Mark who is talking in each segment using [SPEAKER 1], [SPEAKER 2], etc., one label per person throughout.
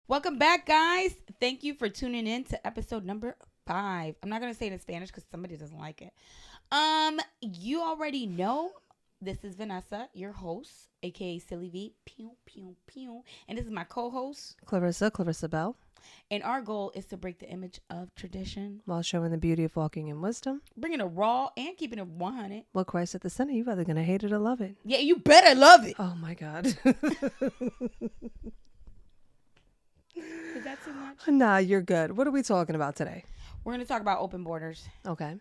[SPEAKER 1] Welcome back, guys. Thank you for tuning in to episode number 5. I'm not going to say it in Spanish because somebody doesn't like it. You already know this is Vanessa, your host, aka Silly V. Pew, pew, pew. And this is my co-host,
[SPEAKER 2] Clarissa Bell.
[SPEAKER 1] And our goal is to break the image of tradition
[SPEAKER 2] while showing the beauty of walking in wisdom,
[SPEAKER 1] bringing it raw and keeping it 100.
[SPEAKER 2] With Christ at the center, you're either going to hate it or love it.
[SPEAKER 1] Yeah, you better love it.
[SPEAKER 2] Oh, my God.
[SPEAKER 1] Is that too much?
[SPEAKER 2] Nah, you're good. What are we talking about today?
[SPEAKER 1] We're going to talk about open borders.
[SPEAKER 2] Okay.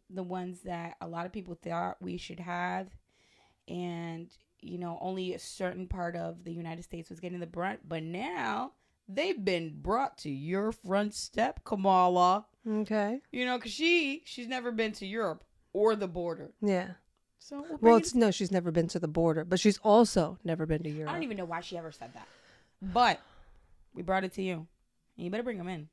[SPEAKER 1] The ones that a lot of people thought we should have. And, only a certain part of the United States was getting the brunt. But now they've been brought to your front step, Kamala.
[SPEAKER 2] Okay.
[SPEAKER 1] Because she's never been to Europe or the border.
[SPEAKER 2] Yeah.
[SPEAKER 1] So
[SPEAKER 2] no, she's never been to the border, but she's also never been to Europe.
[SPEAKER 1] I don't even know why she ever said that. But we brought it to you. And you better bring them in.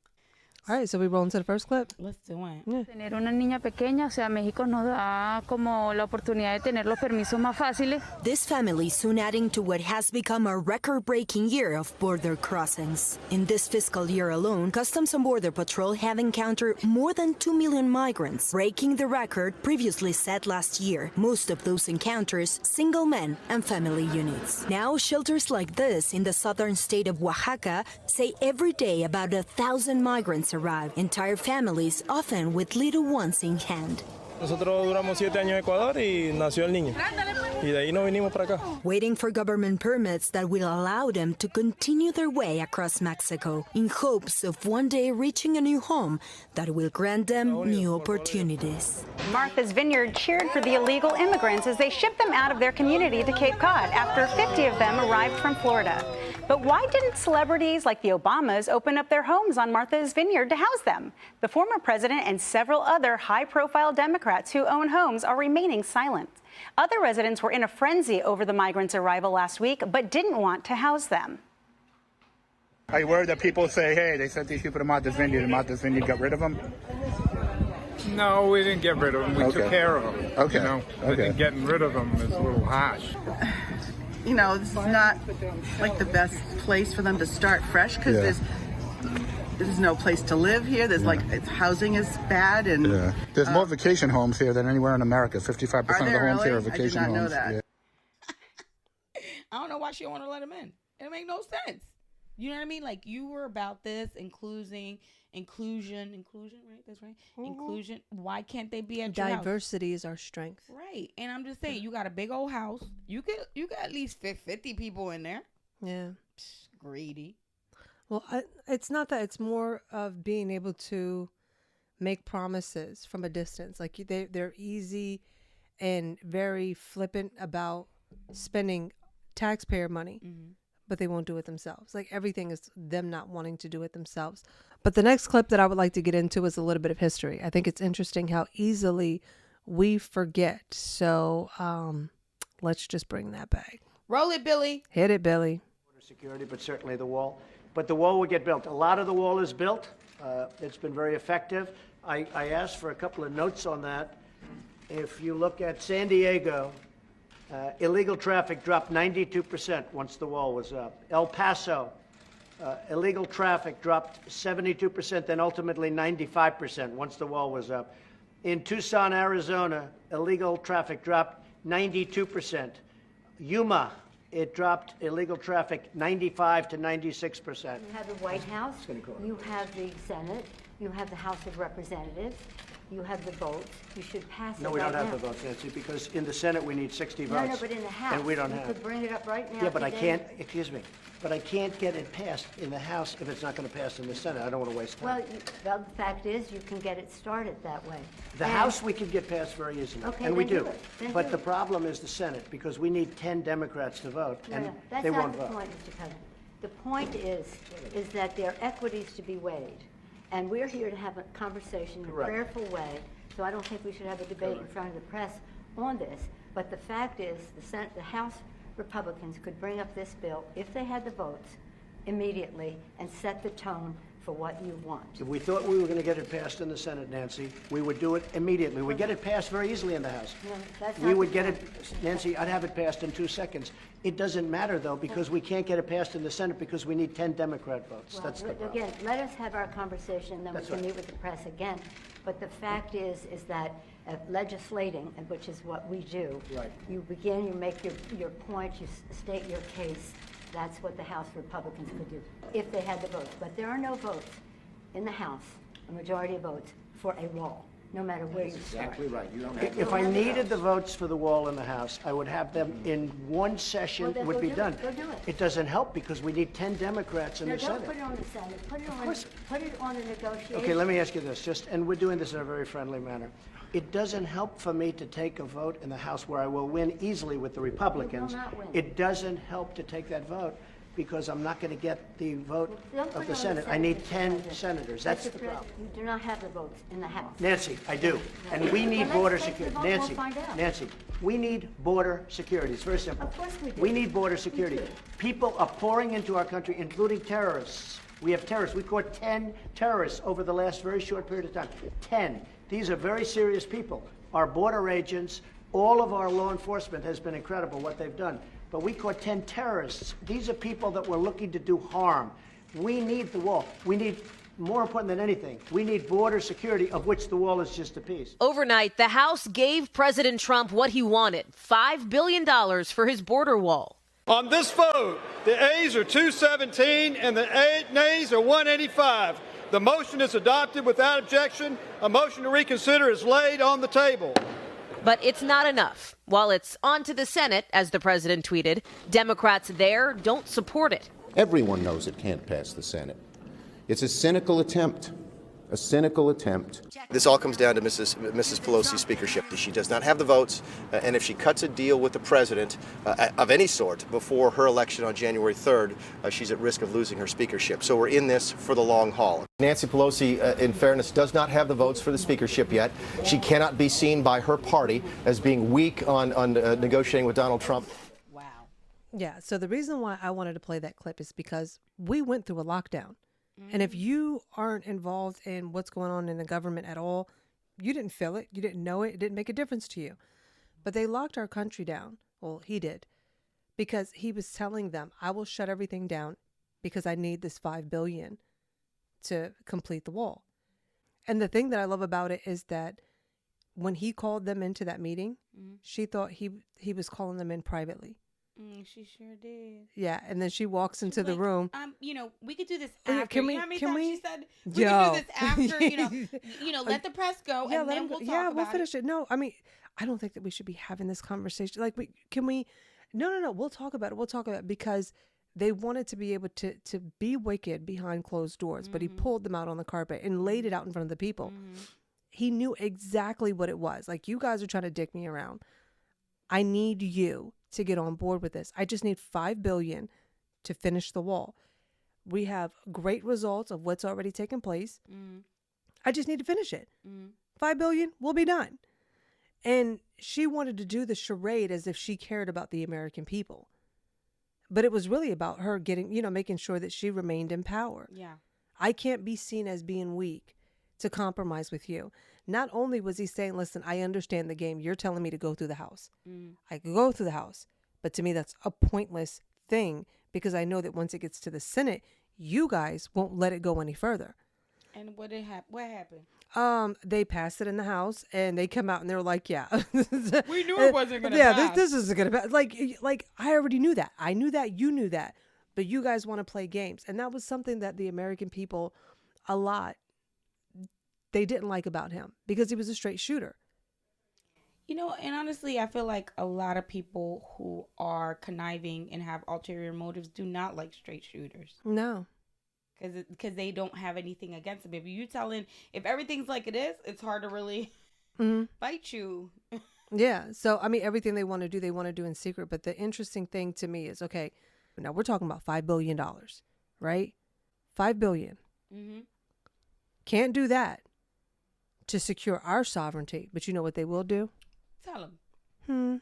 [SPEAKER 2] All right, so we roll into the first clip.
[SPEAKER 1] Let's do it.
[SPEAKER 2] Yeah.
[SPEAKER 3] Tener una niña pequeña, o sea, México nos da como la oportunidad de tener los permisos más fáciles.
[SPEAKER 4] This family soon adding to what has become a record-breaking year of border crossings. In this fiscal year alone, Customs and Border Patrol have encountered more than 2 million migrants, breaking the record previously set last year. Most of those encounters, single men and family units. Now, shelters like this in the southern state of Oaxaca say every day about 1,000 migrants arrive, entire families often with little ones in hand.
[SPEAKER 5] Nosotros duramos 7 años en Ecuador y nació el niño. Y de ahí nos vinimos para acá.
[SPEAKER 4] Waiting for government permits that will allow them to continue their way across Mexico in hopes of one day reaching a new home that will grant them new opportunities.
[SPEAKER 6] Martha's Vineyard cheered for the illegal immigrants as they shipped them out of their community to Cape Cod after 50 of them arrived from Florida. But why didn't celebrities like the Obamas open up their homes on Martha's Vineyard to house them? The former president and several other high-profile Democrats who own homes are remaining silent. Other residents were in a frenzy over the migrants' arrival last week, but didn't want to house them.
[SPEAKER 7] Are you worried that people say, hey, they sent these people to Martha's Vineyard and Martha's Vineyard got rid of them?
[SPEAKER 8] No, we didn't get rid of them. We took care of them.
[SPEAKER 7] Okay.
[SPEAKER 8] I think getting rid of them is a little harsh.
[SPEAKER 9] This is not like the best place for them to start fresh because there's no place to live here. There's housing is bad and
[SPEAKER 7] there's more vacation homes here than anywhere in America. 55% of the homes
[SPEAKER 9] really?
[SPEAKER 7] here are vacation
[SPEAKER 9] I did not
[SPEAKER 7] homes.
[SPEAKER 9] know that.
[SPEAKER 7] Yeah.
[SPEAKER 1] I don't know why she don't want to let him in. It make no sense. You know what I mean? Like, you were about this inclusion, right? That's right. Mm-hmm. Inclusion. Why can't they be at your house?
[SPEAKER 2] Diversity is our strength.
[SPEAKER 1] Right. And I'm just saying, you got a big old house. You got at least 50 people in there.
[SPEAKER 2] Yeah.
[SPEAKER 1] Greedy.
[SPEAKER 2] Well, it's not that. It's more of being able to make promises from a distance. Like, they're easy and very flippant about spending taxpayer money. Mm-hmm. But they won't do it themselves. Like, everything is them not wanting to do it themselves. But the next clip that I would like to get into is a little bit of history. I think it's interesting how easily we forget. So let's just bring that back.
[SPEAKER 1] Roll it, Billy.
[SPEAKER 2] Hit it, Billy.
[SPEAKER 10] Security, but certainly the wall. But the wall will get built. A lot of the wall is built. It's been very effective. I asked for a couple of notes on that. If you look at San Diego, illegal traffic dropped 92% once the wall was up. El Paso, illegal traffic dropped 72%, then ultimately 95% once the wall was up. In Tucson, Arizona, illegal traffic dropped 92%. Yuma, it dropped illegal traffic 95 to 96%.
[SPEAKER 11] You have the White House, you have the Senate, you have the House of Representatives. You have the votes. You should pass it right now.
[SPEAKER 10] No, we don't have the votes, Nancy, because in the Senate we need 60 votes.
[SPEAKER 11] No, but in the House.
[SPEAKER 10] And we don't
[SPEAKER 11] have.
[SPEAKER 10] You
[SPEAKER 11] could bring it up right now.
[SPEAKER 10] Yeah, but
[SPEAKER 11] today.
[SPEAKER 10] I can't, excuse me, but I can't get it passed in the House if it's not going to pass in the Senate. I don't want to waste time.
[SPEAKER 11] Well, the fact is you can get it started that way.
[SPEAKER 10] The House we can get passed very easily,
[SPEAKER 11] okay,
[SPEAKER 10] and we
[SPEAKER 11] do.
[SPEAKER 10] But the problem is the Senate, because we need 10 Democrats to vote, and they won't vote.
[SPEAKER 11] That's not the point, Mr. President. The point is that there are equities to be weighed. And we're here to have a conversation in a prayerful way. So I don't think we should have a debate in front of the press on this. But the fact is, the House Republicans could bring up this bill, if they had the votes, immediately and set the tone for what you want.
[SPEAKER 10] If we thought we were going to get it passed in the Senate, Nancy, we would do it immediately. We'd get it passed very easily in the House.
[SPEAKER 11] No, that's
[SPEAKER 10] We
[SPEAKER 11] not
[SPEAKER 10] would
[SPEAKER 11] the
[SPEAKER 10] get
[SPEAKER 11] point.
[SPEAKER 10] it, Nancy, I'd have it passed in 2 seconds. It doesn't matter, though, because we can't get it passed in the Senate because we need 10 Democrat votes.
[SPEAKER 11] Well,
[SPEAKER 10] That's the problem.
[SPEAKER 11] again, let us have our conversation, then
[SPEAKER 10] That's
[SPEAKER 11] we can
[SPEAKER 10] right.
[SPEAKER 11] meet with the press again. But the fact is that legislating, which is what we do,
[SPEAKER 10] Right.
[SPEAKER 11] you begin, you make your point, you state your case. That's what the House Republicans could do if they had the votes. But there are no votes in the House, a majority of votes, for a wall, no matter where you start.
[SPEAKER 12] Exactly right. You don't have
[SPEAKER 10] If I needed the votes for the wall in the House, I would have them in one session.
[SPEAKER 11] Well, then
[SPEAKER 10] It would
[SPEAKER 11] go
[SPEAKER 10] be
[SPEAKER 11] do it.
[SPEAKER 10] done.
[SPEAKER 11] Go do it.
[SPEAKER 10] It doesn't help because we need 10 Democrats in
[SPEAKER 11] No,
[SPEAKER 10] the
[SPEAKER 11] don't
[SPEAKER 10] Senate.
[SPEAKER 11] put it on the Senate. Put it on the negotiation.
[SPEAKER 10] Okay, let me ask you this, and we're doing this in a very friendly manner. It doesn't help for me to take a vote in the House where I will win easily with the Republicans.
[SPEAKER 11] not win.
[SPEAKER 10] It doesn't help to take that vote because I'm not going to get the vote
[SPEAKER 11] Don't put
[SPEAKER 10] of
[SPEAKER 11] it
[SPEAKER 10] the
[SPEAKER 11] on
[SPEAKER 10] Senate. I
[SPEAKER 11] Senate,
[SPEAKER 10] need
[SPEAKER 11] Mr.
[SPEAKER 10] 10
[SPEAKER 11] President.
[SPEAKER 10] senators. That's
[SPEAKER 11] Mr.
[SPEAKER 10] the
[SPEAKER 11] President,
[SPEAKER 10] problem.
[SPEAKER 11] You do not have the votes in the House.
[SPEAKER 10] Nancy, I do. And we need
[SPEAKER 11] Well,
[SPEAKER 10] border
[SPEAKER 11] let's take the
[SPEAKER 10] security.
[SPEAKER 11] vote, we'll
[SPEAKER 10] Nancy,
[SPEAKER 11] find out.
[SPEAKER 10] Nancy, we need border security. It's very simple.
[SPEAKER 11] Of course we do.
[SPEAKER 10] We need border security.
[SPEAKER 11] do.
[SPEAKER 10] People are pouring into our country, including terrorists. We have terrorists. We caught 10 terrorists over the last very short period of time. 10. These are very serious people. Our border agents, all of our law enforcement has been incredible what they've done. But we caught 10 terrorists. These are people that were looking to do harm. We need the wall. We need, more important than anything, we need border security, of which the wall is just a piece.
[SPEAKER 13] Overnight, the House gave President Trump what he wanted, $5 billion for his border wall.
[SPEAKER 14] On this vote, the ayes are 217 and the nays are 185. The motion is adopted without objection. A motion to reconsider is laid on the table.
[SPEAKER 13] But it's not enough. While it's on to the Senate, as the president tweeted, Democrats there don't support it.
[SPEAKER 12] Everyone knows it can't pass the Senate. It's a cynical attempt. A cynical attempt.
[SPEAKER 15] This all comes down to Mrs. Pelosi's speakership. She does not have the votes, and if she cuts a deal with the president of any sort before her election on January 3rd, she's at risk of losing her speakership. So we're in this for the long haul. Nancy Pelosi, in fairness, does not have the votes for the speakership yet. She cannot be seen by her party as being weak on negotiating with Donald Trump.
[SPEAKER 2] Yeah, so the reason why I wanted to play that clip is because we went through a lockdown. And if you aren't involved in what's going on in the government at all, you didn't feel it, you didn't know it, it didn't make a difference to you. But they locked our country down. Well, he did. Because he was telling them, I will shut everything down because I need this $5 billion to complete the wall. And the thing that I love about it is that when he called them into that meeting, she thought he was calling them in privately.
[SPEAKER 1] She sure did.
[SPEAKER 2] Yeah, and then she walks into the room.
[SPEAKER 1] We could do this
[SPEAKER 2] Yeah,
[SPEAKER 1] after.
[SPEAKER 2] can we-
[SPEAKER 1] You know how many
[SPEAKER 2] can
[SPEAKER 1] times
[SPEAKER 2] we-
[SPEAKER 1] she said we
[SPEAKER 2] Yo.
[SPEAKER 1] could do this after? Let the press go,
[SPEAKER 2] Yeah,
[SPEAKER 1] and
[SPEAKER 2] let
[SPEAKER 1] then
[SPEAKER 2] him go.
[SPEAKER 1] we'll talk
[SPEAKER 2] Yeah,
[SPEAKER 1] about
[SPEAKER 2] we'll finish it. No, I mean, I don't think that we should be having this conversation. Like, no. We'll talk about it. We'll talk about it because they wanted to be able to be wicked behind closed doors, but he pulled them out on the carpet and laid it out in front of the people. He knew exactly what it was. Like, you guys are trying to dick me around. I need you to get on board with this. I just need $5 billion to finish the wall. We have great results of what's already taken place. I just need to finish it. $5 billion, we'll be done. And she wanted to do the charade as if she cared about the American people. But it was really about her getting, making sure that she remained in power.
[SPEAKER 1] Yeah.
[SPEAKER 2] I can't be seen as being weak to compromise with you. Not only was he saying, listen, I understand the game. You're telling me to go through the House. I could go through the House. But to me, that's a pointless thing because I know that once it gets to the Senate, you guys won't let it go any further.
[SPEAKER 1] And what happened?
[SPEAKER 2] They passed it in the House and they come out and they're like, yeah.
[SPEAKER 1] We knew it wasn't going to
[SPEAKER 2] pass.
[SPEAKER 1] pass.
[SPEAKER 2] This isn't going to pass. Like, I already knew that. I knew that. You knew that. But you guys want to play games. And that was something that the American people a lot, they didn't like about him because he was a straight shooter.
[SPEAKER 1] And honestly, I feel like a lot of people who are conniving and have ulterior motives do not like straight shooters.
[SPEAKER 2] No.
[SPEAKER 1] Because they don't have anything against them. If everything's like it is, it's hard to really fight you.
[SPEAKER 2] Yeah. So, I mean, everything they want to do in secret. But the interesting thing to me is, okay, now we're talking about $5 billion, right? $5 billion. Can't do that to secure our sovereignty. But you know what they will do?
[SPEAKER 1] Tell them.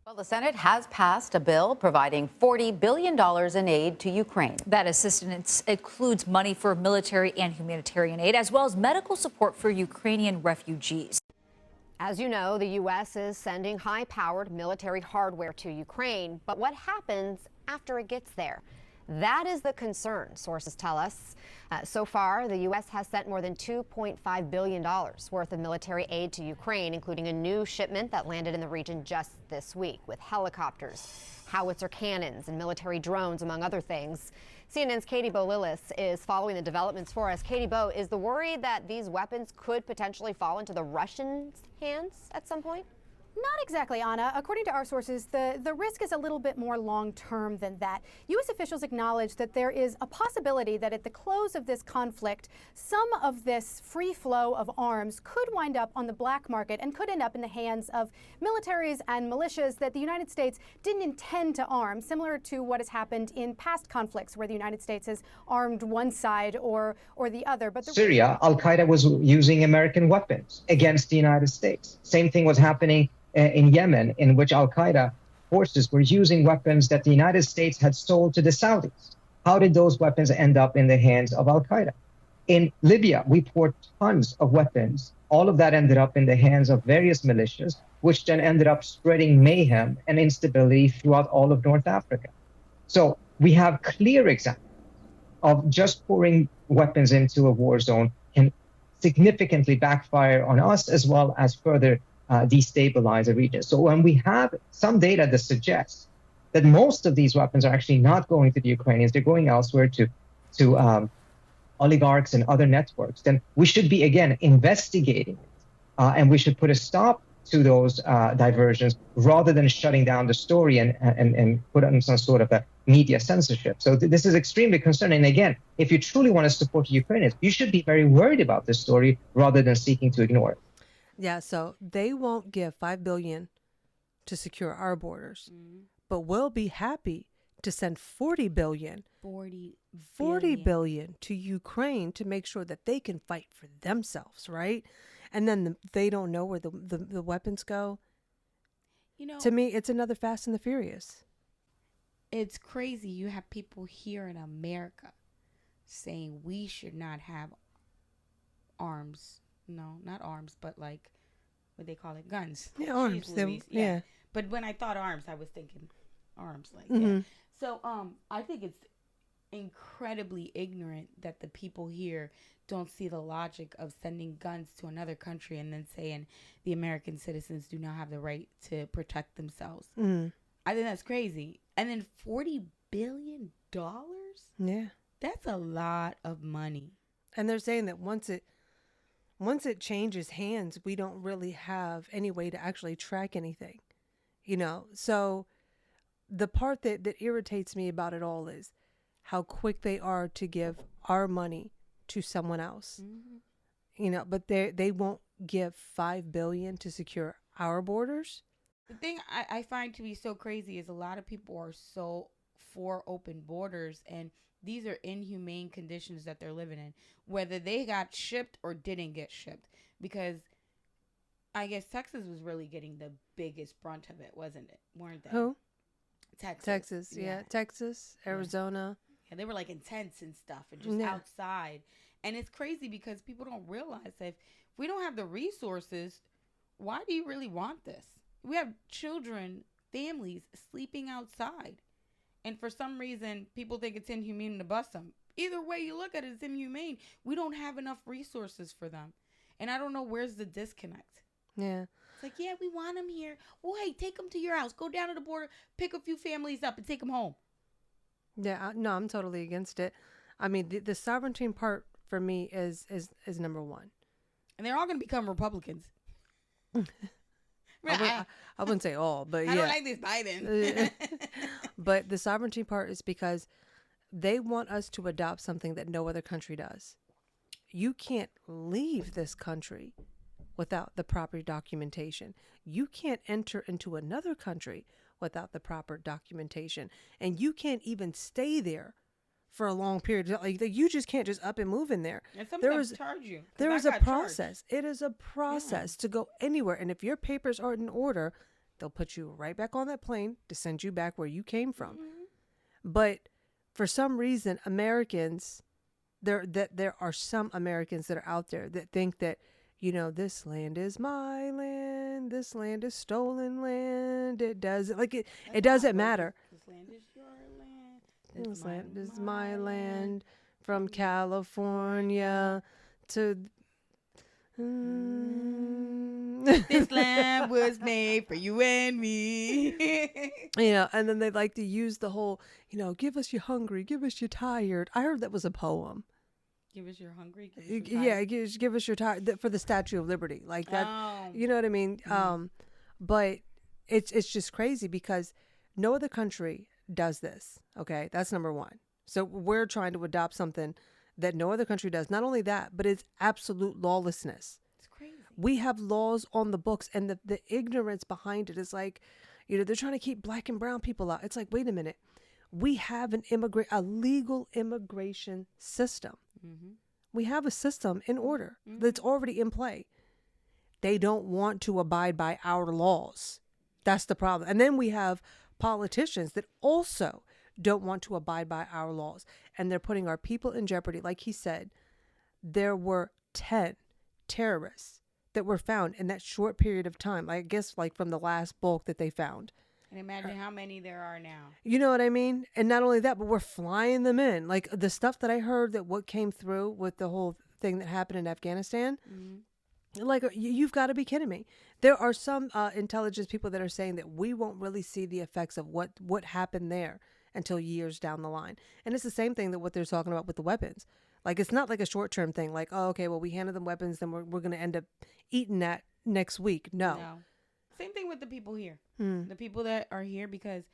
[SPEAKER 16] Well, the Senate has passed a bill providing $40 billion in aid to Ukraine.
[SPEAKER 17] That assistance includes money for military and humanitarian aid, as well as medical support for Ukrainian refugees.
[SPEAKER 18] As you know, the U.S. is sending high-powered military hardware to Ukraine. But what happens after it gets there? That is the concern, sources tell us. So far, the U.S. has sent more than $2.5 billion worth of military aid to Ukraine, including a new shipment that landed in the region just this week with helicopters, howitzer cannons, and military drones, among other things. CNN's Katie Bo-Lillis is following the developments for us. Katie Bo, is the worry that these weapons could potentially fall into the Russians' hands at some point?
[SPEAKER 19] Not exactly, Anna. According to our sources, the risk is a little bit more long-term than that. U.S. officials acknowledge that there is a possibility that at the close of this conflict, some of this free flow of arms could wind up on the black market and could end up in the hands of militaries and militias that the United States didn't intend to arm, similar to what has happened in past conflicts where the United States has armed one side or the other. But
[SPEAKER 20] Syria, Al-Qaeda was using American weapons against the United States. Same thing was happening in Yemen, in which Al-Qaeda forces were using weapons that the United States had sold to the Saudis. How did those weapons end up in the hands of Al-Qaeda? In Libya, we poured tons of weapons. All of that ended up in the hands of various militias, which then ended up spreading mayhem and instability throughout all of North Africa. So we have clear examples of just pouring weapons into a war zone can significantly backfire on us as well as further destabilize the region. So when we have some data that suggests that most of these weapons are actually not going to the Ukrainians, they're going elsewhere to oligarchs and other networks, then we should be, again, investigating it. And we should put a stop to those diversions rather than shutting down the story and put on some sort of a media censorship. So this is extremely concerning. And again, if you truly want to support the Ukrainians, you should be very worried about this story rather than seeking to ignore it.
[SPEAKER 2] Yeah, so they won't give $5 billion to secure our borders, but we'll be happy to send $40 billion to Ukraine to make sure that they can fight for themselves, right? And then they don't know where the weapons go. You know, to me, it's another Fast and the Furious.
[SPEAKER 1] It's crazy. You have people here in America saying we should not have arms. No, not arms, but like what they call it, guns.
[SPEAKER 2] Yeah, arms. Yeah.
[SPEAKER 1] But when I thought arms, I was thinking arms. Like,
[SPEAKER 2] Mm-hmm.
[SPEAKER 1] So, I think it's incredibly ignorant that the people here don't see the logic of sending guns to another country and then saying the American citizens do not have the right to protect themselves.
[SPEAKER 2] Mm-hmm.
[SPEAKER 1] I think that's crazy. And then $40 billion?
[SPEAKER 2] Yeah.
[SPEAKER 1] That's a lot of money.
[SPEAKER 2] And they're saying that once it changes hands, we don't really have any way to actually track anything, you know? So the part that irritates me about it all is how quick they are to give our money to someone else, you know, but they won't give $5 billion to secure our borders.
[SPEAKER 1] The thing I find to be so crazy is a lot of people are so for open borders, and these are inhumane conditions that they're living in, whether they got shipped or didn't get shipped. Because I guess Texas was really getting the biggest brunt of it, wasn't it? Weren't they?
[SPEAKER 2] Who?
[SPEAKER 1] Texas.
[SPEAKER 2] Yeah. Texas, Arizona.
[SPEAKER 1] Yeah, they were like in tents and stuff and just outside. And it's crazy because people don't realize that if we don't have the resources, why do you really want this? We have children, families sleeping outside. And for some reason, people think it's inhumane to bust them. Either way you look at it, it's inhumane. We don't have enough resources for them. And I don't know where's the disconnect.
[SPEAKER 2] Yeah.
[SPEAKER 1] It's like, yeah, we want them here. Well, hey, take them to your house. Go down to the border, pick a few families up, and take them home.
[SPEAKER 2] Yeah, no, I'm totally against it. I mean, the sovereignty part for me is number one.
[SPEAKER 1] And they're all going to become Republicans.
[SPEAKER 2] I wouldn't say all, but yeah.
[SPEAKER 1] I don't like this Biden.
[SPEAKER 2] But the sovereignty part is because they want us to adopt something that no other country does. You can't leave this country without the proper documentation. You can't enter into another country without the proper documentation. And you can't even stay there for a long period. Like you just can't just up and move in there.
[SPEAKER 1] And sometimes charge you.
[SPEAKER 2] There is a process. It is a process to go anywhere. And if your papers aren't in order, They'll put you right back on that plane to send you back where you came from. But for some reason, Americans, there are some Americans that are out there that think that, you know, this land is my land, this land is stolen land. It doesn't matter.
[SPEAKER 1] This land is your land.
[SPEAKER 2] This land is my land, from California to.
[SPEAKER 1] This land was made for you and me.
[SPEAKER 2] You know, and then they like to use the whole, you know, give us your hungry, give us your tired. I heard that was a poem.
[SPEAKER 1] Give us your hungry. Give us your tired.
[SPEAKER 2] Yeah, give us your tired for the Statue of Liberty, like that. Oh. You know what I mean? But it's just crazy because no other country does this. Okay, that's number one. So we're trying to adopt something that no other country does. Not only that, but it's absolute lawlessness.
[SPEAKER 1] It's crazy.
[SPEAKER 2] We have laws on the books, and the ignorance behind it is like, you know, they're trying to keep black and brown people out. It's like, wait a minute. We have a legal immigration system. Mm-hmm. We have a system in order that's already in play. They don't want to abide by our laws. That's the problem. And then we have politicians that also don't want to abide by our laws, and they're putting our people in jeopardy. Like he said, there were 10 terrorists that were found in that short period of time. I guess like from the last bulk that they found.
[SPEAKER 1] And imagine how many there are now.
[SPEAKER 2] You know what I mean? And not only that, but we're flying them in. Like the stuff that I heard that what came through with the whole thing that happened in Afghanistan. Like, you've got to be kidding me. There are some intelligence people that are saying that we won't really see the effects of what happened there until years down the line. And it's the same thing that what they're talking about with the weapons. Like, it's not like a short-term thing. Like, oh, okay, well, we handed them weapons, then we're going to end up eating that next week. No.
[SPEAKER 1] Same thing with the people here. The people that are here, because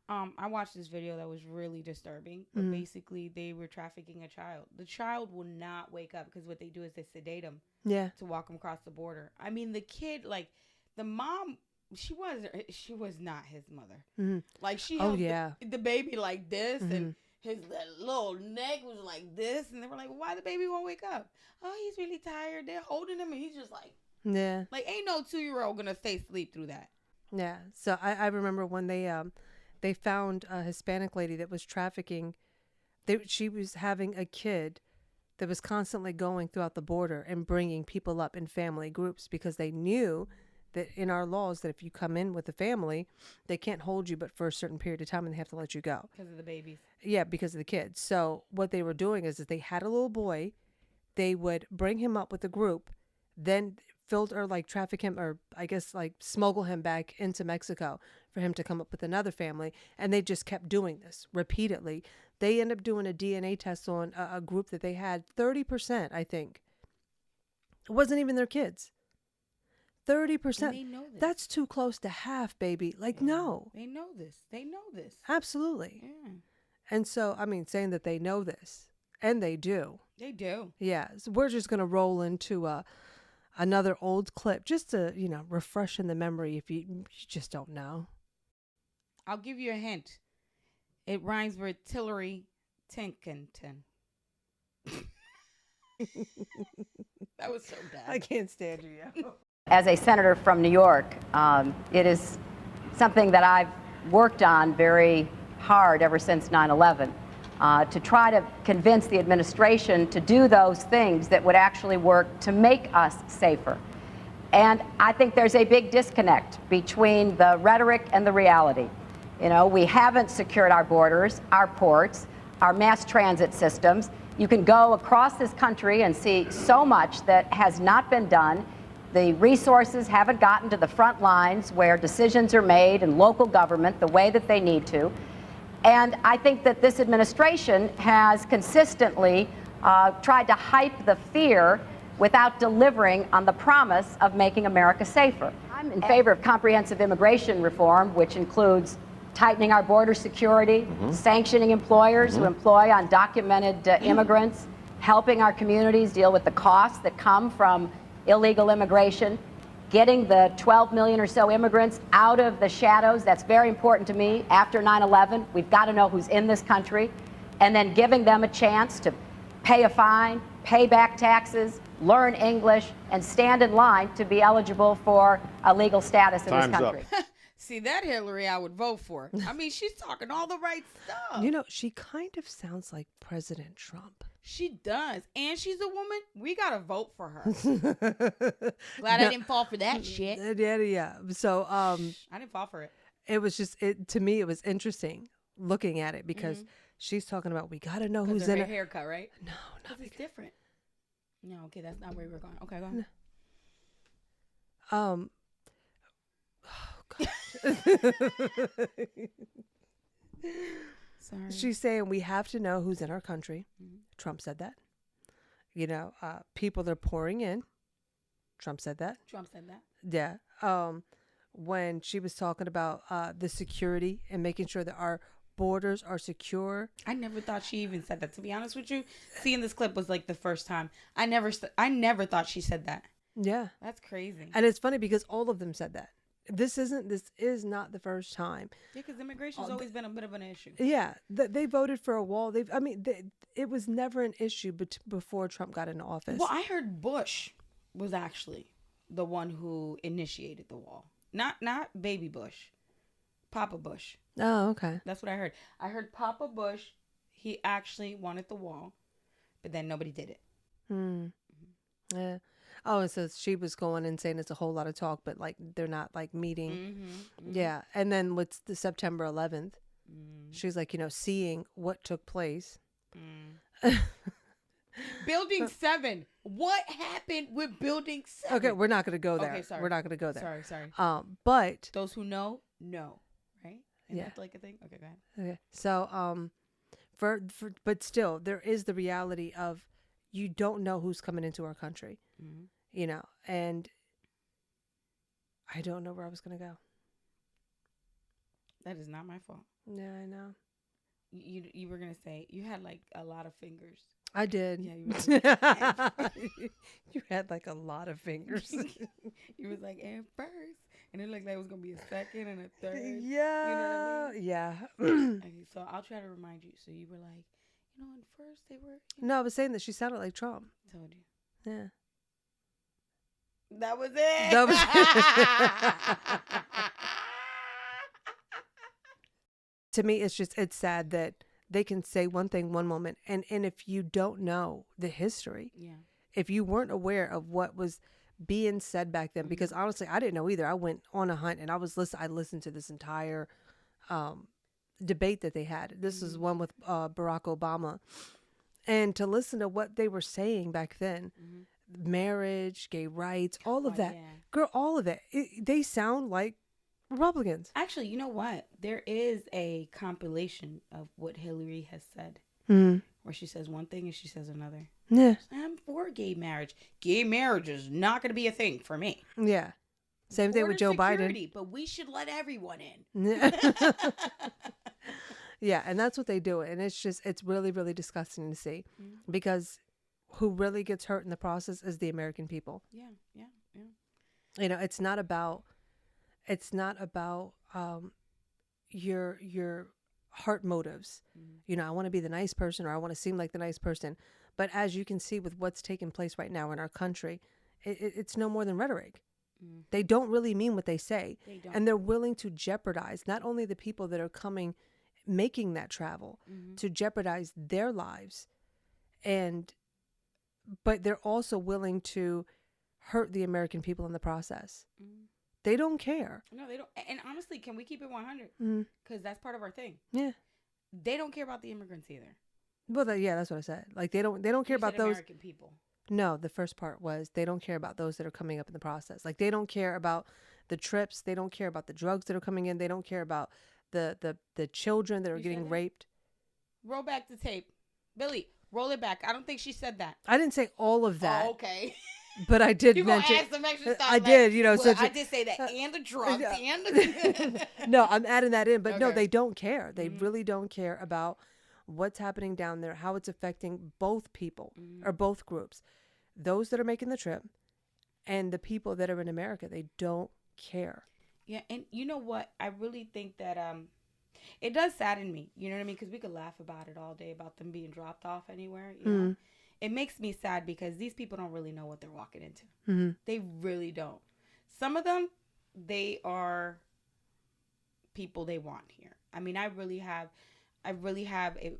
[SPEAKER 1] I watched this video that was really disturbing. But basically, they were trafficking a child. The child will not wake up because what they do is they sedate him to walk him across the border. I mean, the kid, like, the mom, she was not his mother. Like, she held the baby like this, and his little neck was like this. And they were like, why the baby won't wake up? Oh, he's really tired. They're holding him, and he's just like, like, ain't no 2-year-old gonna stay asleep through that.
[SPEAKER 2] Yeah. So I remember when they found a Hispanic lady that was trafficking. She was having a kid that was constantly going throughout the border and bringing people up in family groups, because they knew that in our laws that if you come in with a family, they can't hold you but for a certain period of time, and they have to let you go.
[SPEAKER 1] Because of the babies. Yeah,
[SPEAKER 2] because of the kids. So what they were doing is they had a little boy. They would bring him up with a group, then traffic him, or I guess like smuggle him back into Mexico for him to come up with another family. And they just kept doing this repeatedly. They ended up doing a DNA test on a group that they had 30%, I think. It wasn't even their kids. 30%.
[SPEAKER 1] They know this.
[SPEAKER 2] That's too close to half, baby. Like, no.
[SPEAKER 1] They know this. They know this.
[SPEAKER 2] Absolutely.
[SPEAKER 1] Yeah.
[SPEAKER 2] And so, I mean, saying that they know this, and they do.
[SPEAKER 1] They do.
[SPEAKER 2] Yeah. So we're just going to roll into another old clip just to, refresh in the memory if you just don't know.
[SPEAKER 1] I'll give you a hint. It rhymes with Tillery Tinkington. That was so bad.
[SPEAKER 2] I can't stand you.
[SPEAKER 21] As a senator from New York, it is something that I've worked on very hard ever since 9/11. To try to convince the administration to do those things that would actually work to make us safer. And I think there's a big disconnect between the rhetoric and the reality. We haven't secured our borders, our ports, our mass transit systems. You can go across this country and see so much that has not been done. The resources haven't gotten to the front lines where decisions are made in local government the way that they need to. And I think that this administration has consistently tried to hype the fear without delivering on the promise of making America safer. I'm in favor of comprehensive immigration reform, which includes tightening our border security, sanctioning employers who employ undocumented immigrants, helping our communities deal with the costs that come from illegal immigration, getting the 12 million or so immigrants out of the shadows. That's very important to me. After 9/11, we've got to know who's in this country, and then giving them a chance to pay a fine, pay back taxes, learn English, and stand in line to be eligible for a legal status in this country.
[SPEAKER 1] See, that Hillary I would vote for. I mean, she's talking all the right stuff.
[SPEAKER 2] You know, she kind of sounds like President Trump.
[SPEAKER 1] She does. And she's a woman. We got to vote for her. Glad I didn't fall for that shit.
[SPEAKER 2] Yeah. So,
[SPEAKER 1] I didn't fall for it.
[SPEAKER 2] It was just, to me, it was interesting looking at it because she's talking about, we got to know who's in
[SPEAKER 1] her
[SPEAKER 2] it.
[SPEAKER 1] haircut, right?
[SPEAKER 2] No, not
[SPEAKER 1] it's different. No, okay, that's not where we're going. Okay, go on.
[SPEAKER 2] Oh, God.
[SPEAKER 1] Sorry.
[SPEAKER 2] She's saying we have to know who's in our country. Trump said that. You know, people are pouring in. Trump said that.
[SPEAKER 1] Trump said that.
[SPEAKER 2] Yeah. When she was talking about the security and making sure that our borders are secure.
[SPEAKER 1] I never thought she even said that. To be honest with you, seeing this clip was like the first time. I never thought she said that.
[SPEAKER 2] Yeah.
[SPEAKER 1] That's crazy.
[SPEAKER 2] And it's funny because all of them said that. This is not the first time.
[SPEAKER 1] Yeah, because immigration's always been a bit of an issue.
[SPEAKER 2] Yeah, they voted for a wall. It was never an issue before Trump got into office.
[SPEAKER 1] Well, I heard Bush was actually the one who initiated the wall. Not baby Bush, Papa Bush.
[SPEAKER 2] Oh, okay.
[SPEAKER 1] That's what I heard. I heard Papa Bush, he actually wanted the wall, but then nobody did it.
[SPEAKER 2] Yeah. Oh, and so she was going and saying it's a whole lot of talk, but like they're not like meeting. Yeah. And then with the September 11th, she's like, seeing what took place.
[SPEAKER 1] Building 7. What happened with Building 7?
[SPEAKER 2] Okay, we're not going to go there.
[SPEAKER 1] Okay, sorry.
[SPEAKER 2] We're not going to go there.
[SPEAKER 1] Sorry.
[SPEAKER 2] But
[SPEAKER 1] those who know, right? Is
[SPEAKER 2] yeah,
[SPEAKER 1] that like a thing? Okay, go ahead.
[SPEAKER 2] Okay, so but still, there is the reality of you don't know who's coming into our country, and I don't know where I was going to go.
[SPEAKER 1] That is not my fault.
[SPEAKER 2] Yeah, I know.
[SPEAKER 1] You were gonna say you had like a lot of fingers.
[SPEAKER 2] I did.
[SPEAKER 1] Yeah,
[SPEAKER 2] you had like a lot of fingers.
[SPEAKER 1] You was like, and first, and it looked like it was gonna be a second and a third.
[SPEAKER 2] Yeah,
[SPEAKER 1] you know what I mean?
[SPEAKER 2] yeah.
[SPEAKER 1] Okay, so I'll try to remind you. So you were like, and first they were.
[SPEAKER 2] No, I was saying that she sounded like Trump.
[SPEAKER 1] Told you.
[SPEAKER 2] Yeah.
[SPEAKER 1] That was it.
[SPEAKER 2] To me, it's sad that they can say one thing one moment, and if you don't know the history, if you weren't aware of what was being said back then, because honestly, I didn't know either. I went on a hunt and I listened to this entire debate that they had. This is one with Barack Obama, and to listen to what they were saying back then, marriage, gay rights, all of that, girl, all of it, they sound like Republicans.
[SPEAKER 1] Actually, you know what? There is a compilation of what Hillary has said, where she says one thing and she says another.
[SPEAKER 2] Yeah,
[SPEAKER 1] I'm for gay marriage. Gay marriage is not going to be a thing for me.
[SPEAKER 2] Yeah, same thing with Joe Biden.
[SPEAKER 1] But we should let everyone in.
[SPEAKER 2] Yeah, and that's what they do, and it's really, really disgusting to see, because who really gets hurt in the process is the American people.
[SPEAKER 1] Yeah.
[SPEAKER 2] It's not about your heart motives. I want to be the nice person, or I want to seem like the nice person. But as you can see with what's taking place right now in our country, it's no more than rhetoric. They don't really mean what they say. And they're willing to jeopardize not only the people that are making that travel, to jeopardize their lives, but they're also willing to hurt the American people in the process. They don't care.
[SPEAKER 1] No, they don't. And honestly, can we keep it 100? Because that's part of our thing.
[SPEAKER 2] Yeah.
[SPEAKER 1] They don't care about the immigrants either.
[SPEAKER 2] Well, that's what I said. Like they don't care about those
[SPEAKER 1] American people.
[SPEAKER 2] No, the first part was they don't care about those that are coming up in the process. Like they don't care about the trips. They don't care about the drugs that are coming in. They don't care about the children that are getting raped.
[SPEAKER 1] Roll back the tape, Billy. Roll it back. I don't think she said that.
[SPEAKER 2] I didn't say all of that.
[SPEAKER 1] Oh, okay.
[SPEAKER 2] But I did
[SPEAKER 1] you
[SPEAKER 2] mention.
[SPEAKER 1] Add some extra stuff,
[SPEAKER 2] I did,
[SPEAKER 1] well,
[SPEAKER 2] such
[SPEAKER 1] I did say that, and the drugs, and the
[SPEAKER 2] No, I'm adding that in, but no,
[SPEAKER 1] Okay.
[SPEAKER 2] they don't care. They really don't care about what's happening down there, how it's affecting both people or both groups, those that are making the trip, and the people that are in America. They don't care.
[SPEAKER 1] Yeah, and you know what? I really think that it does sadden me. You know what I mean? Because we could laugh about it all day about them being dropped off anywhere. You know? It makes me sad because these people don't really know what they're walking into. They really don't. Some of them, they are people they want here. I mean, I really have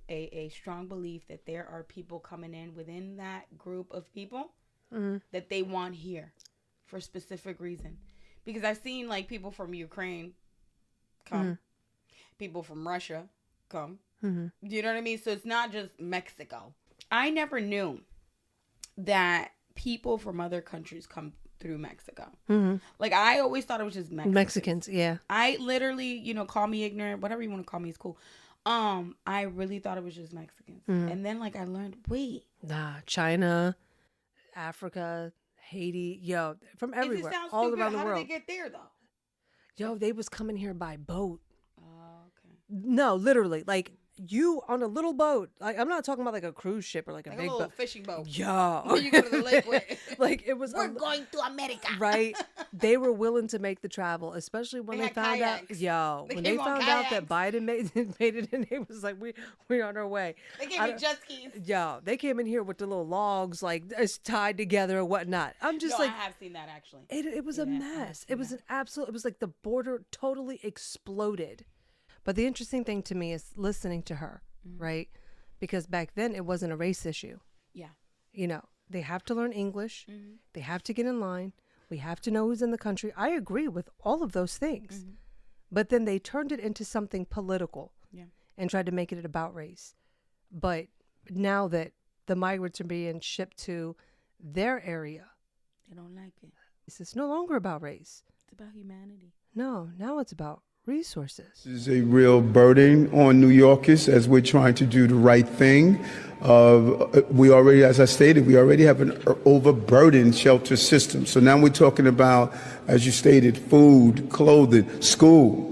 [SPEAKER 1] a strong belief that there are people coming in within that group of people that they want here for a specific reason. Because I've seen like people from Ukraine come, people from Russia come. Do you know what I mean? So it's not just Mexico. I never knew that people from other countries come through Mexico. Like, I always thought it was just
[SPEAKER 2] Mexicans, yeah.
[SPEAKER 1] I literally, you know, call me ignorant, whatever you want to call me is cool. I really thought it was just Mexicans. And then, like, I learned, wait.
[SPEAKER 2] Nah, China, Africa, Haiti, yo, from everywhere, all around the world.
[SPEAKER 1] How did they get there, though?
[SPEAKER 2] Yo, they was coming here by boat.
[SPEAKER 1] Oh, okay.
[SPEAKER 2] No, literally, like, you on a little boat. Like, I'm not talking about like a cruise ship or like a big
[SPEAKER 1] little
[SPEAKER 2] boat.
[SPEAKER 1] Fishing boat.
[SPEAKER 2] Yeah.
[SPEAKER 1] Where you go to the lake with.
[SPEAKER 2] Like, it was.
[SPEAKER 1] We're going to America.
[SPEAKER 2] Right. They were willing to make the travel, especially when they found
[SPEAKER 1] kayaks.
[SPEAKER 2] out. Yo, when they found out that Biden made it in, it was like, we're on our way.
[SPEAKER 1] They gave me jet skis.
[SPEAKER 2] Yo, they came in here with the little logs, like, it's tied together or whatnot. I'm just like.
[SPEAKER 1] I have seen that actually.
[SPEAKER 2] It was a mess. It was an absolute. It was like the border totally exploded. But the interesting thing to me is listening to her. Right? Because back then it wasn't a race issue.
[SPEAKER 1] Yeah.
[SPEAKER 2] You know, they have to learn English. They have to get in line. We have to know who's in the country. I agree with all of those things. But then they turned it into something political and tried to make it about race. But now that the migrants are being shipped to their area,
[SPEAKER 1] they don't like it.
[SPEAKER 2] It's no longer about race.
[SPEAKER 1] It's about humanity.
[SPEAKER 2] No, now it's about resources.
[SPEAKER 3] This is a real burden on New Yorkers as we're trying to do the right thing. We already, as I stated, we already have an overburdened shelter system. So now we're talking about, as you stated, food, clothing, school.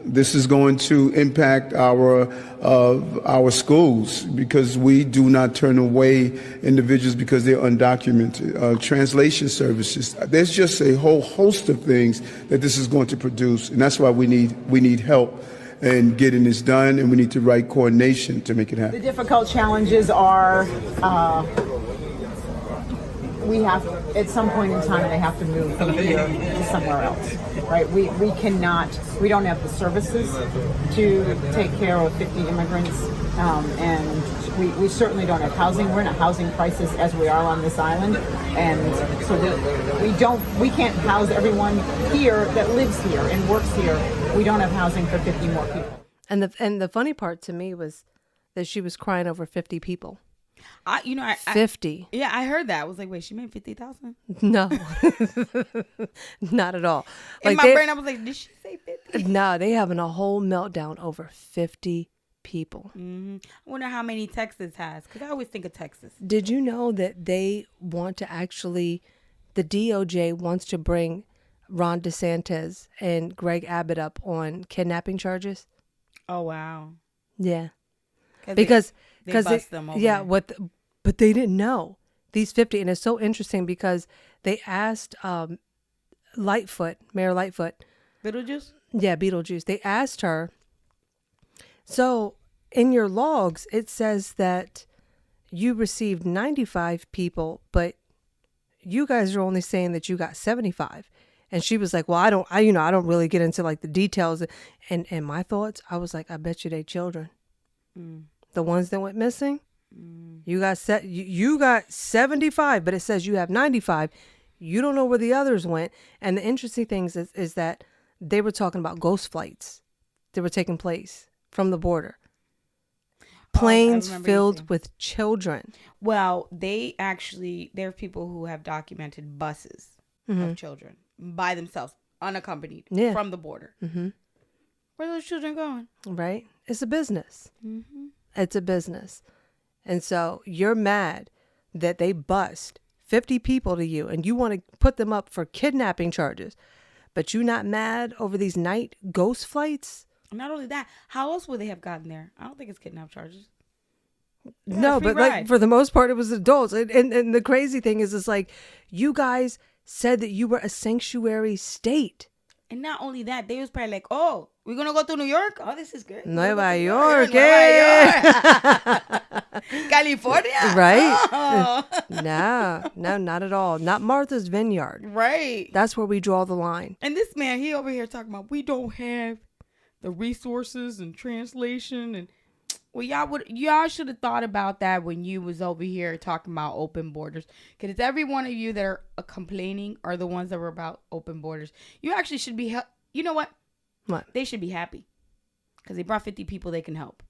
[SPEAKER 3] This is going to impact our schools because we do not turn away individuals because they're undocumented. Translation services. There's just a whole host of things that this is going to produce, and that's why we need help in getting this done, and we need the right coordination to make it happen.
[SPEAKER 22] The difficult challenges are we have, at some point in time, they have to move from here to somewhere else, right? We don't have the services to take care of 50 immigrants, and we certainly don't have housing. We're in a housing crisis as we are on this island, and so we can't house everyone here that lives here and works here. We don't have housing for 50 more people.
[SPEAKER 2] And the funny part to me was that she was crying over 50 people. 50.
[SPEAKER 1] Yeah, I heard that. I was like, wait, she made 50,000?
[SPEAKER 2] No, not at all.
[SPEAKER 1] In my brain, I was like, did she say 50?
[SPEAKER 2] No, they having a whole meltdown over 50 people.
[SPEAKER 1] I wonder how many Texas has, because I always think of Texas.
[SPEAKER 2] Did you know that they want to actually, the DOJ wants to bring Ron DeSantis and Greg Abbott up on kidnapping charges?
[SPEAKER 1] Oh, wow.
[SPEAKER 2] Yeah.
[SPEAKER 1] Because they bust them over
[SPEAKER 2] yeah,
[SPEAKER 1] there.
[SPEAKER 2] but they didn't know these 50, and it's so interesting because they asked Mayor Lightfoot,
[SPEAKER 1] Beetlejuice.
[SPEAKER 2] Yeah, Beetlejuice. They asked her. So in your logs, it says that you received 95 people, but you guys are only saying that you got 75. And she was like, well, I don't really get into like the details. And my thoughts, I was like, I bet you they children. The ones that went missing, you got 75, but it says you have 95. You don't know where the others went. And the interesting thing is that they were talking about ghost flights that were taking place from the border. Planes filled with children.
[SPEAKER 1] Well, there are people who have documented buses of children by themselves, unaccompanied, from the border. Where are those children going?
[SPEAKER 2] Right? It's a business. It's a business. And so you're mad that they bust 50 people to you and you want to put them up for kidnapping charges, but you're not mad over these night ghost flights?
[SPEAKER 1] Not only that, how else would they have gotten there? I don't think it's kidnap charges.
[SPEAKER 2] No, but like for the most part, it was adults. And the crazy thing is, it's like you guys said that you were a sanctuary state.
[SPEAKER 1] And not only that, they was probably like, oh, we're going to go to New York? Oh, this is good.
[SPEAKER 2] Nueva York, eh?
[SPEAKER 1] California?
[SPEAKER 2] Right?
[SPEAKER 1] Oh.
[SPEAKER 2] No, not at all. Not Martha's Vineyard.
[SPEAKER 1] Right.
[SPEAKER 2] That's where we draw the line.
[SPEAKER 1] And this man, he over here talking about, we don't have the resources and translation and. Well, y'all should have thought about that when you was over here talking about open borders. Because every one of you that are complaining are the ones that were about open borders. You actually should be. You know what?
[SPEAKER 2] What?
[SPEAKER 1] They should be happy because they brought 50 people they can help.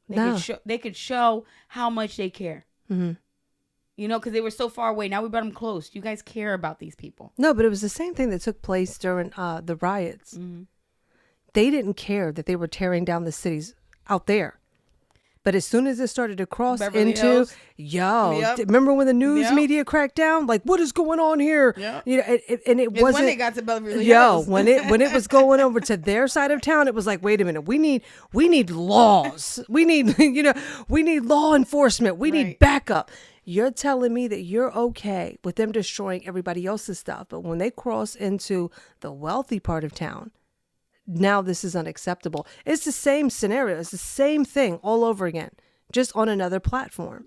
[SPEAKER 2] No.
[SPEAKER 1] They could show how much they care.
[SPEAKER 2] Mm-hmm.
[SPEAKER 1] You know, because they were so far away. Now we brought them close. You guys care about these people.
[SPEAKER 2] No, but it was the same thing that took place during the riots.
[SPEAKER 1] Mm-hmm.
[SPEAKER 2] They didn't care that they were tearing down the cities out there. But as soon as it started to cross
[SPEAKER 1] Beverly
[SPEAKER 2] into,
[SPEAKER 1] Hills.
[SPEAKER 2] Yep. Remember when the news media cracked down? Like, what is going on here?
[SPEAKER 1] Yep.
[SPEAKER 2] You know, and it
[SPEAKER 1] It's
[SPEAKER 2] wasn't.
[SPEAKER 1] when they got to Beverly Hills.
[SPEAKER 2] when it was going over to their side of town, it was like, wait a minute, we need laws. We need we need law enforcement. We need backup. You're telling me that you're okay with them destroying everybody else's stuff, but when they cross into the wealthy part of town, now this is unacceptable. It's the same scenario. It's the same thing all over again, just on another platform.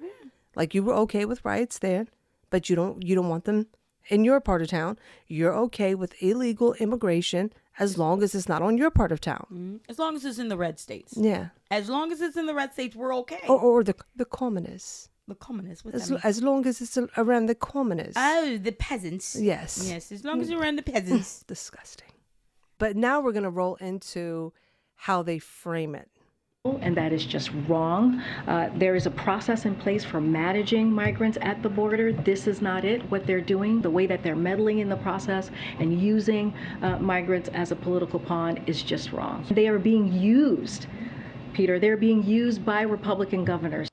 [SPEAKER 2] Like you were okay with riots there, but you don't want them in your part of town. You're okay with illegal immigration as long as it's not on your part of town.
[SPEAKER 1] Mm-hmm. As long as it's in the red states.
[SPEAKER 2] Yeah.
[SPEAKER 1] As long as it's in the red states, we're okay.
[SPEAKER 2] Or the communists.
[SPEAKER 1] The communists. What's that mean?
[SPEAKER 2] As long as it's around the communists.
[SPEAKER 1] Oh, the peasants.
[SPEAKER 2] Yes.
[SPEAKER 1] Yes, as long as you're around the peasants.
[SPEAKER 2] Disgusting. But now we're going to roll into how they frame it.
[SPEAKER 4] And that is just wrong. There is a process in place for managing migrants at the border. This is not it. What they're doing, the way that they're meddling in the process and using migrants as a political pawn is just wrong. They are being used, Peter, they're being used by Republican governors.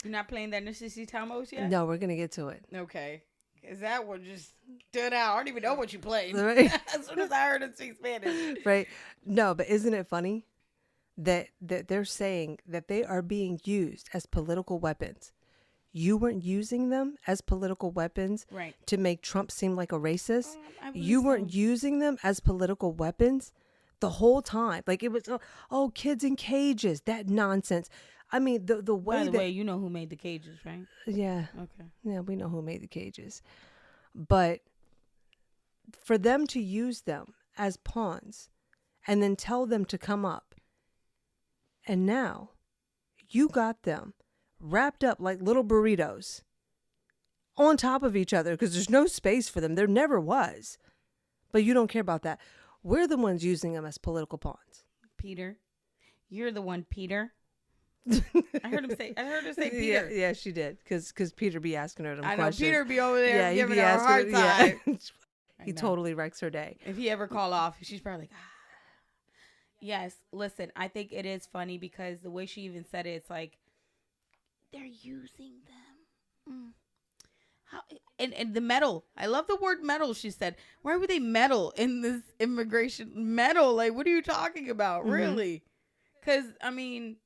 [SPEAKER 1] You're not playing that Mississippi Tamos yet?
[SPEAKER 2] No, we're going to get to it.
[SPEAKER 1] Okay. Because that one just stood out. I don't even know what you played.
[SPEAKER 2] Right.
[SPEAKER 1] As soon as I heard it speak Spanish.
[SPEAKER 2] Right. No, but isn't it funny that they're saying that they are being used as political weapons? You weren't using them as political weapons to make Trump seem like a racist. You weren't using them as political weapons the whole time. Like it was, oh, kids in cages, that nonsense. I mean, the way
[SPEAKER 1] By the way, you know who made the cages, right?
[SPEAKER 2] Yeah.
[SPEAKER 1] Okay.
[SPEAKER 2] Yeah, we know who made the cages. But for them to use them as pawns and then tell them to come up, and now you got them wrapped up like little burritos on top of each other because there's no space for them. There never was. But you don't care about that. We're the ones using them as political pawns.
[SPEAKER 1] Peter. You're the one, Peter. I heard her say Peter.
[SPEAKER 2] Yeah, she did. Because Peter be asking her them questions.
[SPEAKER 1] I know Peter be over there
[SPEAKER 2] he
[SPEAKER 1] giving
[SPEAKER 2] be
[SPEAKER 1] her a hard time.
[SPEAKER 2] Yeah. He totally wrecks her day.
[SPEAKER 1] If he ever call off, she's probably like, Yes, listen, I think it is funny because the way she even said it, it's like, they're using them. How, and the meddle. I love the word meddle, she said. Why would they meddle in this immigration? Meddle? Like, what are you talking about?
[SPEAKER 2] Mm-hmm.
[SPEAKER 1] Really? Because, I mean,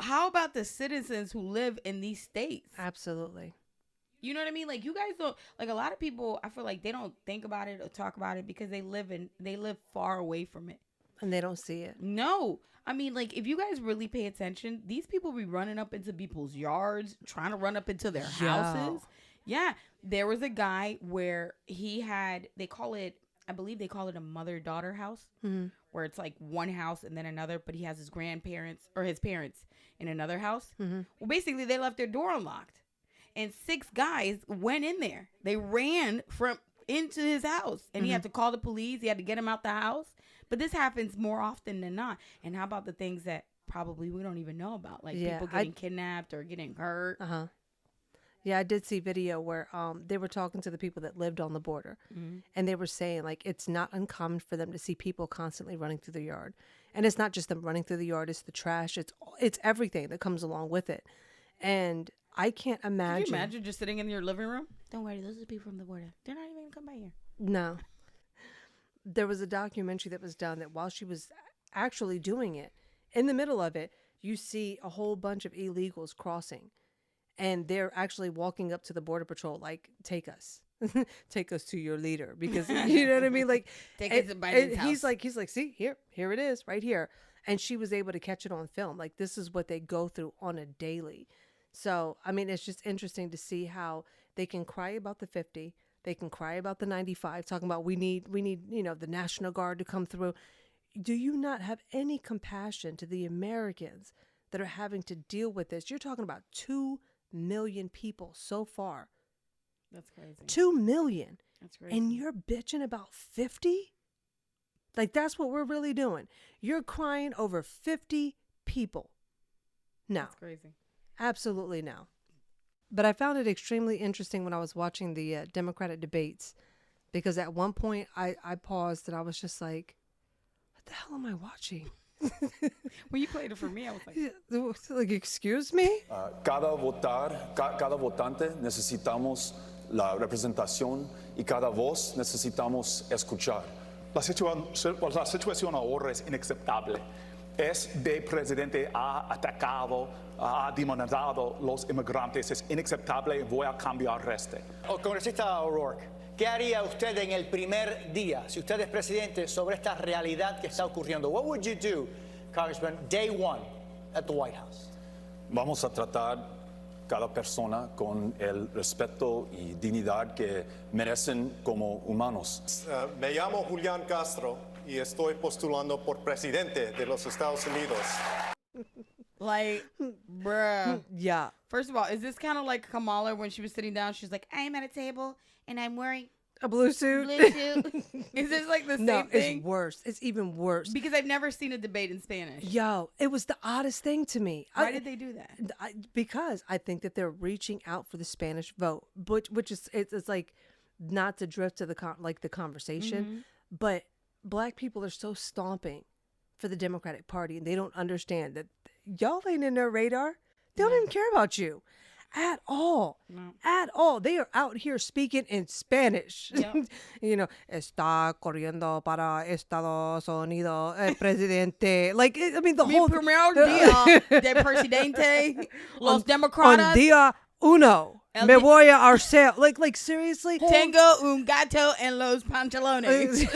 [SPEAKER 1] how about the citizens who live in these states?
[SPEAKER 2] Absolutely.
[SPEAKER 1] You know what I mean? Like, you guys don't, like, a lot of people, I feel like they don't think about it or talk about it because they live far away from it.
[SPEAKER 2] And they don't see it.
[SPEAKER 1] No. I mean, like, if you guys really pay attention, these people be running up into people's yards, trying to run up into their houses. Yeah. There was a guy where he had, I believe they call it a mother-daughter house, where it's like one house and then another, but he has his grandparents or his parents in another house. Well, basically, they left their door unlocked. And 6 guys went in there. They ran into his house, and he had to call the police. He had to get him out the house. But this happens more often than not. And how about the things that probably we don't even know about, like people getting kidnapped or getting hurt?
[SPEAKER 2] Yeah, I did see video where they were talking to the people that lived on the border, and they were saying like it's not uncommon for them to see people constantly running through the yard, and it's not just them running through the yard; it's the trash, it's everything that comes along with it, and I can't imagine.
[SPEAKER 1] Can you imagine just sitting in your living room? Don't worry, those are the people from the border. They're not even gonna come by here.
[SPEAKER 2] No. There was a documentary that was done that while she was actually doing it, in the middle of it, you see a whole bunch of illegals crossing. And they're actually walking up to the Border Patrol like, take us. Take us to your leader. Because, you know what I mean? Like,
[SPEAKER 1] take us to Biden's house.
[SPEAKER 2] He's like, see, here it is, right here. And she was able to catch it on film. Like, this is what they go through on a daily. So, I mean, it's just interesting to see how they can cry about the 50. They can cry about the 95, talking about we need, the National Guard to come through. do you not have any compassion to the Americans that are having to deal with this? You're talking about 2 million people so far.
[SPEAKER 1] That's crazy.
[SPEAKER 2] 2 million.
[SPEAKER 1] That's crazy.
[SPEAKER 2] And you're bitching about 50? Like, that's what we're really doing. You're crying over 50 people. No.
[SPEAKER 1] That's crazy.
[SPEAKER 2] Absolutely no. But I found it extremely interesting when I was watching the Democratic debates, because at one point I paused and I was just like, what the hell am I watching?
[SPEAKER 1] When you played it for me, I was
[SPEAKER 2] like, excuse me?
[SPEAKER 5] Cada votante necesitamos la representación y cada voz necesitamos escuchar.
[SPEAKER 7] La situación ahora es inaceptable. Este presidente ha atacado, ha demonizado los inmigrantes. Es inaceptable y voy a cambiar este.
[SPEAKER 6] Congresista O'Rourke, ¿qué haría usted en el primer día si usted es presidente sobre esta realidad que está ocurriendo? What would you do, Congressman, day one at the White House?
[SPEAKER 5] Vamos a tratar cada persona con el respeto y dignidad que merecen como humanos.
[SPEAKER 23] Me llamo Julián Castro y estoy postulando por presidente de los Estados Unidos.
[SPEAKER 1] Like, bruh.
[SPEAKER 2] Yeah.
[SPEAKER 1] First of all, is this kind of like Kamala when she was sitting down? She's like, I'm at a table and I'm wearing
[SPEAKER 2] a blue suit.
[SPEAKER 1] Is this like the same
[SPEAKER 2] No,
[SPEAKER 1] thing?
[SPEAKER 2] it's worse. It's even worse.
[SPEAKER 1] Because I've never seen a debate in Spanish.
[SPEAKER 2] Yo, it was the oddest thing to me.
[SPEAKER 1] Why did they do that?
[SPEAKER 2] Because I think that they're reaching out for the Spanish vote, which is it's like not to drift to the conversation, but Black people are so stomping for the Democratic Party, and they don't understand that y'all ain't in their radar. They don't even care about you at all.
[SPEAKER 1] No.
[SPEAKER 2] At all. They are out here speaking in Spanish.
[SPEAKER 1] Yep.
[SPEAKER 2] You know, está corriendo para Estados Unidos el presidente. Like, I mean, the
[SPEAKER 1] Mi
[SPEAKER 2] whole...
[SPEAKER 1] primer día de presidente, los demócratas.
[SPEAKER 2] On día uno. Me voy a hacer. Like seriously?
[SPEAKER 1] Tengo un gato en los pantalones.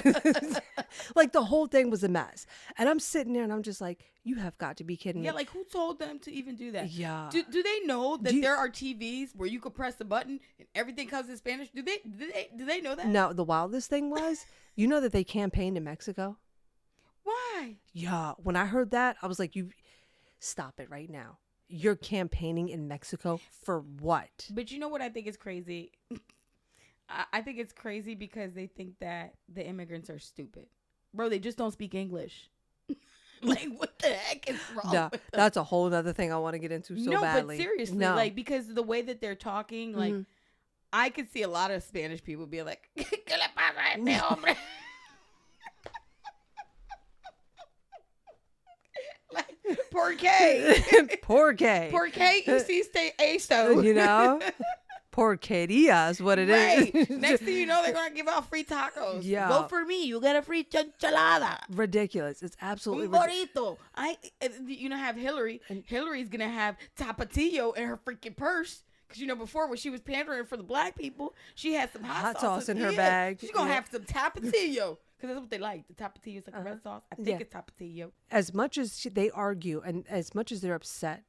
[SPEAKER 2] Like, the whole thing was a mess. And I'm sitting there and I'm just like, you have got to be kidding me.
[SPEAKER 1] Yeah, like, who told them to even do that?
[SPEAKER 2] Yeah.
[SPEAKER 1] Do they know that there are TVs where you could press the button and everything comes in Spanish? Do they know that?
[SPEAKER 2] No, the wildest thing was, you know that they campaigned in Mexico?
[SPEAKER 1] Why?
[SPEAKER 2] Yeah. When I heard that, I was like, you stop it right now. You're campaigning in Mexico for what?
[SPEAKER 1] But you know what I think is crazy? I think it's crazy because they think that the immigrants are stupid. Bro, they just don't speak English. Like, what the heck is wrong with them?
[SPEAKER 2] That's a whole other thing I want to get into so badly.
[SPEAKER 1] But seriously, like, because the way that they're talking, like, I could see a lot of Spanish people be like, ¿Qué le pasa a este hombre? Like, ¿por qué?
[SPEAKER 2] ¿Por qué?
[SPEAKER 1] ¿Por qué hiciste esto?
[SPEAKER 2] You know? Porqueria is what it is.
[SPEAKER 1] Next thing you know, they're going to give out free tacos.
[SPEAKER 2] Yeah.
[SPEAKER 1] Vote for me. You get a free enchilada.
[SPEAKER 2] Ridiculous. It's absolutely
[SPEAKER 1] Un burrito. Have Hillary. Hillary's going to have Tapatio in her freaking purse. Because, before when she was pandering for the Black people, she had some hot
[SPEAKER 2] sauce in her bag.
[SPEAKER 1] She's going to have some Tapatio. Because that's what they like. The Tapatio is like a red sauce. I think it's Tapatio.
[SPEAKER 2] As much as they argue and as much as they're upset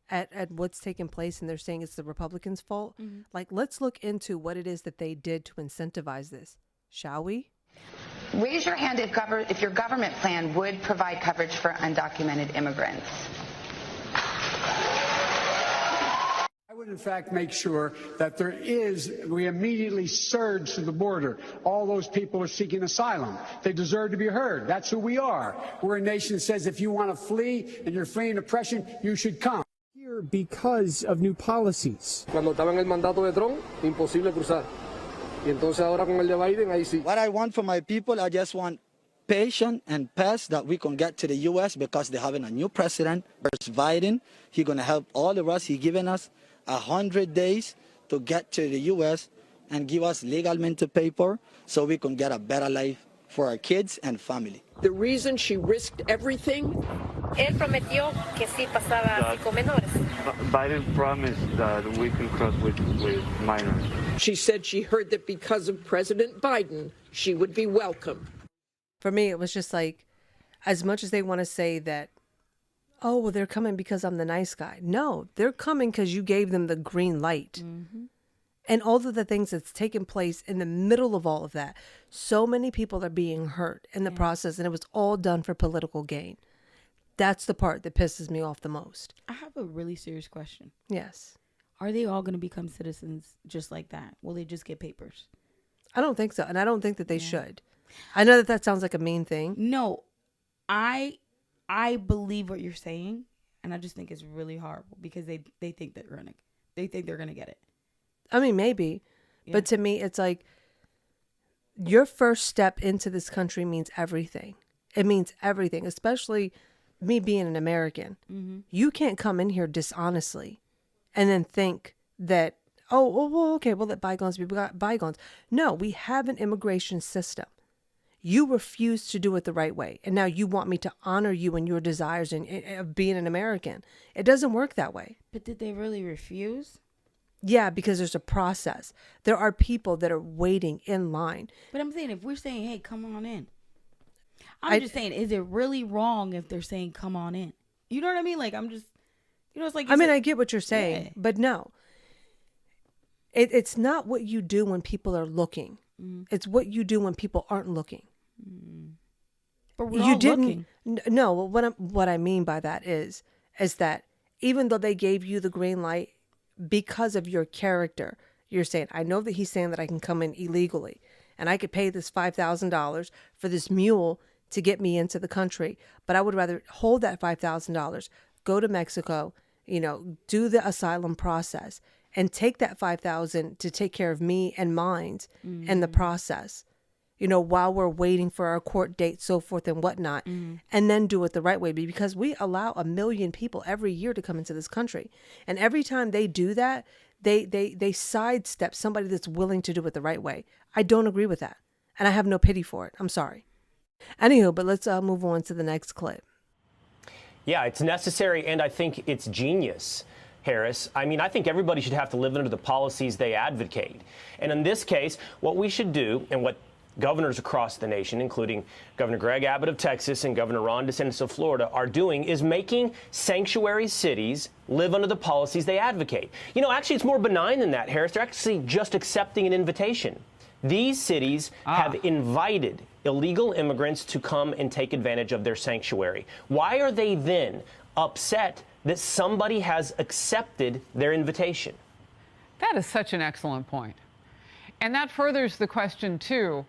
[SPEAKER 2] at what's taking place and they're saying it's the Republicans' fault, like, let's look into what it is that they did to incentivize this. Shall we?
[SPEAKER 24] Raise your hand if your government plan would provide coverage for undocumented immigrants.
[SPEAKER 25] I would, in fact, make sure that we immediately surge to the border. All those people are seeking asylum. They deserve to be heard. That's who we are. We're a nation that says if you want to flee and you're fleeing oppression, you should come. Here because of new policies.
[SPEAKER 26] Cuando estaba en el mandato de Trump, imposible cruzar. Y entonces ahora con el de Biden, ahí sí.
[SPEAKER 27] What I want for my people, I just want patience and pace that we can get to the U.S. because they're having a new president, Biden. He's going to help all of us. He's given us 100 days to get to the U.S. and give us legalmente paper so we can get a better life for our kids and family.
[SPEAKER 28] The reason she risked everything?
[SPEAKER 29] Él prometió que sí pasaba con menores.
[SPEAKER 30] Biden promised that we can cross with minors.
[SPEAKER 28] She said she heard that because of President Biden, she would be welcome.
[SPEAKER 2] For me, it was just like, as much as they want to say that, oh, well, they're coming because I'm the nice guy. No, they're coming because you gave them the green light. And all of the things that's taken place in the middle of all of that, so many people are being hurt in the process, and it was all done for political gain. That's the part that pisses me off the most.
[SPEAKER 1] I have a really serious question.
[SPEAKER 2] Yes.
[SPEAKER 1] Are they all going to become citizens just like that? Will they just get papers?
[SPEAKER 2] I don't think so, and I don't think that they should. I know that sounds like a mean thing.
[SPEAKER 1] No, I believe what you're saying, and I just think it's really horrible because they think they're gonna get it.
[SPEAKER 2] I mean, maybe, but to me, it's like your first step into this country means everything. It means everything, especially me being an American.
[SPEAKER 1] Mm-hmm.
[SPEAKER 2] You can't come in here dishonestly and then think that, oh, well, okay, we'll let bygones be bygones. No, we have an immigration system. You refuse to do it the right way. And now you want me to honor you and your desires of being an American. It doesn't work that way.
[SPEAKER 1] But did they really refuse?
[SPEAKER 2] Yeah, because there's a process. There are people that are waiting in line.
[SPEAKER 1] But I'm saying, if we're saying, hey, come on in. I'm just saying, is it really wrong if they're saying, come on in? You know what I mean? Like, I'm just, it's like.
[SPEAKER 2] I mean, I get what you're saying, but no. It's not what you do when people are looking.
[SPEAKER 1] Mm-hmm.
[SPEAKER 2] It's what you do when people aren't looking.
[SPEAKER 1] But we're all looking.
[SPEAKER 2] No, what I mean by that is that even though they gave you the green light because of your character, you're saying, I know that he's saying that I can come in illegally and I could pay this $5,000 for this mule to get me into the country, but I would rather hold that $5,000, go to Mexico, do the asylum process and take that $5,000 to take care of me and mine in the process. While we're waiting for our court date, so forth and whatnot, and then do it the right way. Because we allow 1 million people every year to come into this country. And every time they do that, they sidestep somebody that's willing to do it the right way. I don't agree with that. And I have no pity for it. I'm sorry. Anywho, but let's move on to the next clip.
[SPEAKER 8] Yeah, it's necessary, and I think it's genius, Harris. I mean, I think everybody should have to live under the policies they advocate. And in this case, what we should do, and what governors across the nation, including Governor Greg Abbott of Texas and Governor Ron DeSantis of Florida, are doing is making sanctuary cities live under the policies they advocate. Actually, it's more benign than that, Harris. They're actually just accepting an invitation. These cities have invited illegal immigrants to come and take advantage of their sanctuary. Why are they then upset that somebody has accepted their invitation?
[SPEAKER 9] That is such an excellent point. And that furthers the question, too.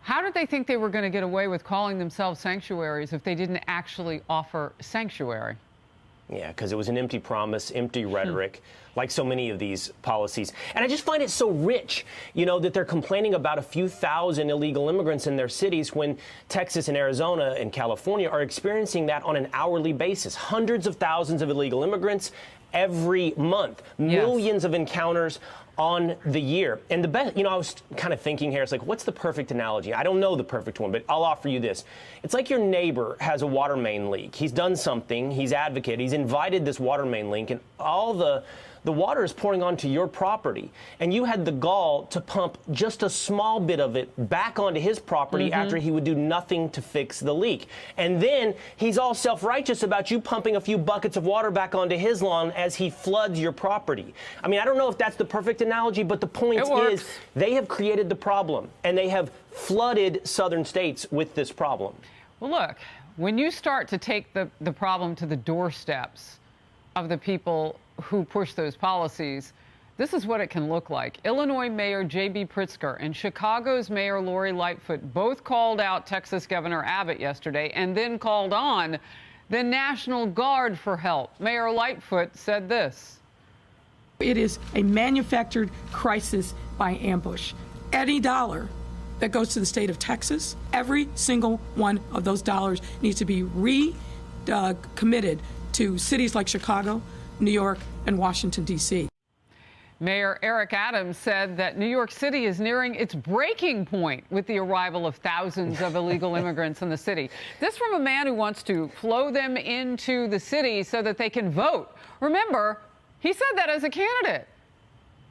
[SPEAKER 9] How did they think they were going to get away with calling themselves sanctuaries if they didn't actually offer sanctuary?
[SPEAKER 8] Yeah, because it was an empty promise, empty rhetoric, like so many of these policies. And I just find it so rich, that they're complaining about a few thousand illegal immigrants in their cities when Texas and Arizona and California are experiencing that on an hourly basis. Hundreds of thousands of illegal immigrants every month, millions of encounters on the year. And the best, I was kind of thinking here, it's like, what's the perfect analogy? I don't know the perfect one, but I'll offer you this. It's like your neighbor has a water main leak. He's done something, he's advocated, he's invited this water main leak, and all the water is pouring onto your property. And you had the gall to pump just a small bit of it back onto his property after he would do nothing to fix the leak. And then he's all self-righteous about you pumping a few buckets of water back onto his lawn as he floods your property. I mean, I don't know if that's the perfect analogy, but the point is they have created the problem, and they have flooded southern states with this problem.
[SPEAKER 9] Well, look, when you start to take the problem to the doorsteps of the people who push those policies, this is what it can look like. Illinois Mayor J.B. Pritzker and Chicago's Mayor Lori Lightfoot both called out Texas Governor Abbott yesterday and then called on the National Guard for help. Mayor Lightfoot said this.
[SPEAKER 10] It is a manufactured crisis by ambush. Any dollar that goes to the state of Texas, every single one of those dollars needs to be committed to cities like Chicago, New York, and Washington, D.C.
[SPEAKER 9] Mayor Eric Adams said that New York City is nearing its breaking point with the arrival of thousands of illegal immigrants in the city. This from a man who wants to flow them into the city so that they can vote. Remember, he said that as a candidate.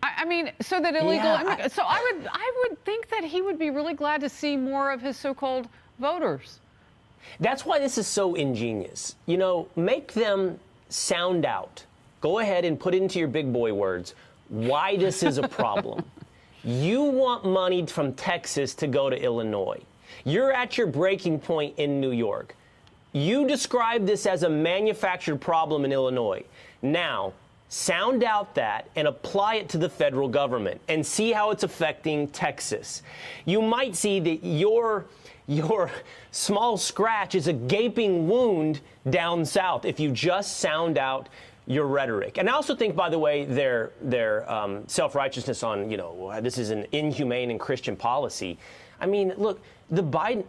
[SPEAKER 9] I mean, so that illegal immigrants. So I would think that he would be really glad to see more of his so-called voters.
[SPEAKER 8] That's why this is so ingenious. Make them sound out. Go ahead and put into your big boy words. why this is a problem. You want money from Texas to go to Illinois. You're at your breaking point in New York. You describe this as a manufactured problem in Illinois. Now, sound out that and apply it to the federal government and see how it's affecting Texas. You might see that your small scratch is a gaping wound down south if you just sound out your rhetoric. And I also think, by the way, their self-righteousness on, this is an inhumane and Christian policy. I mean, look,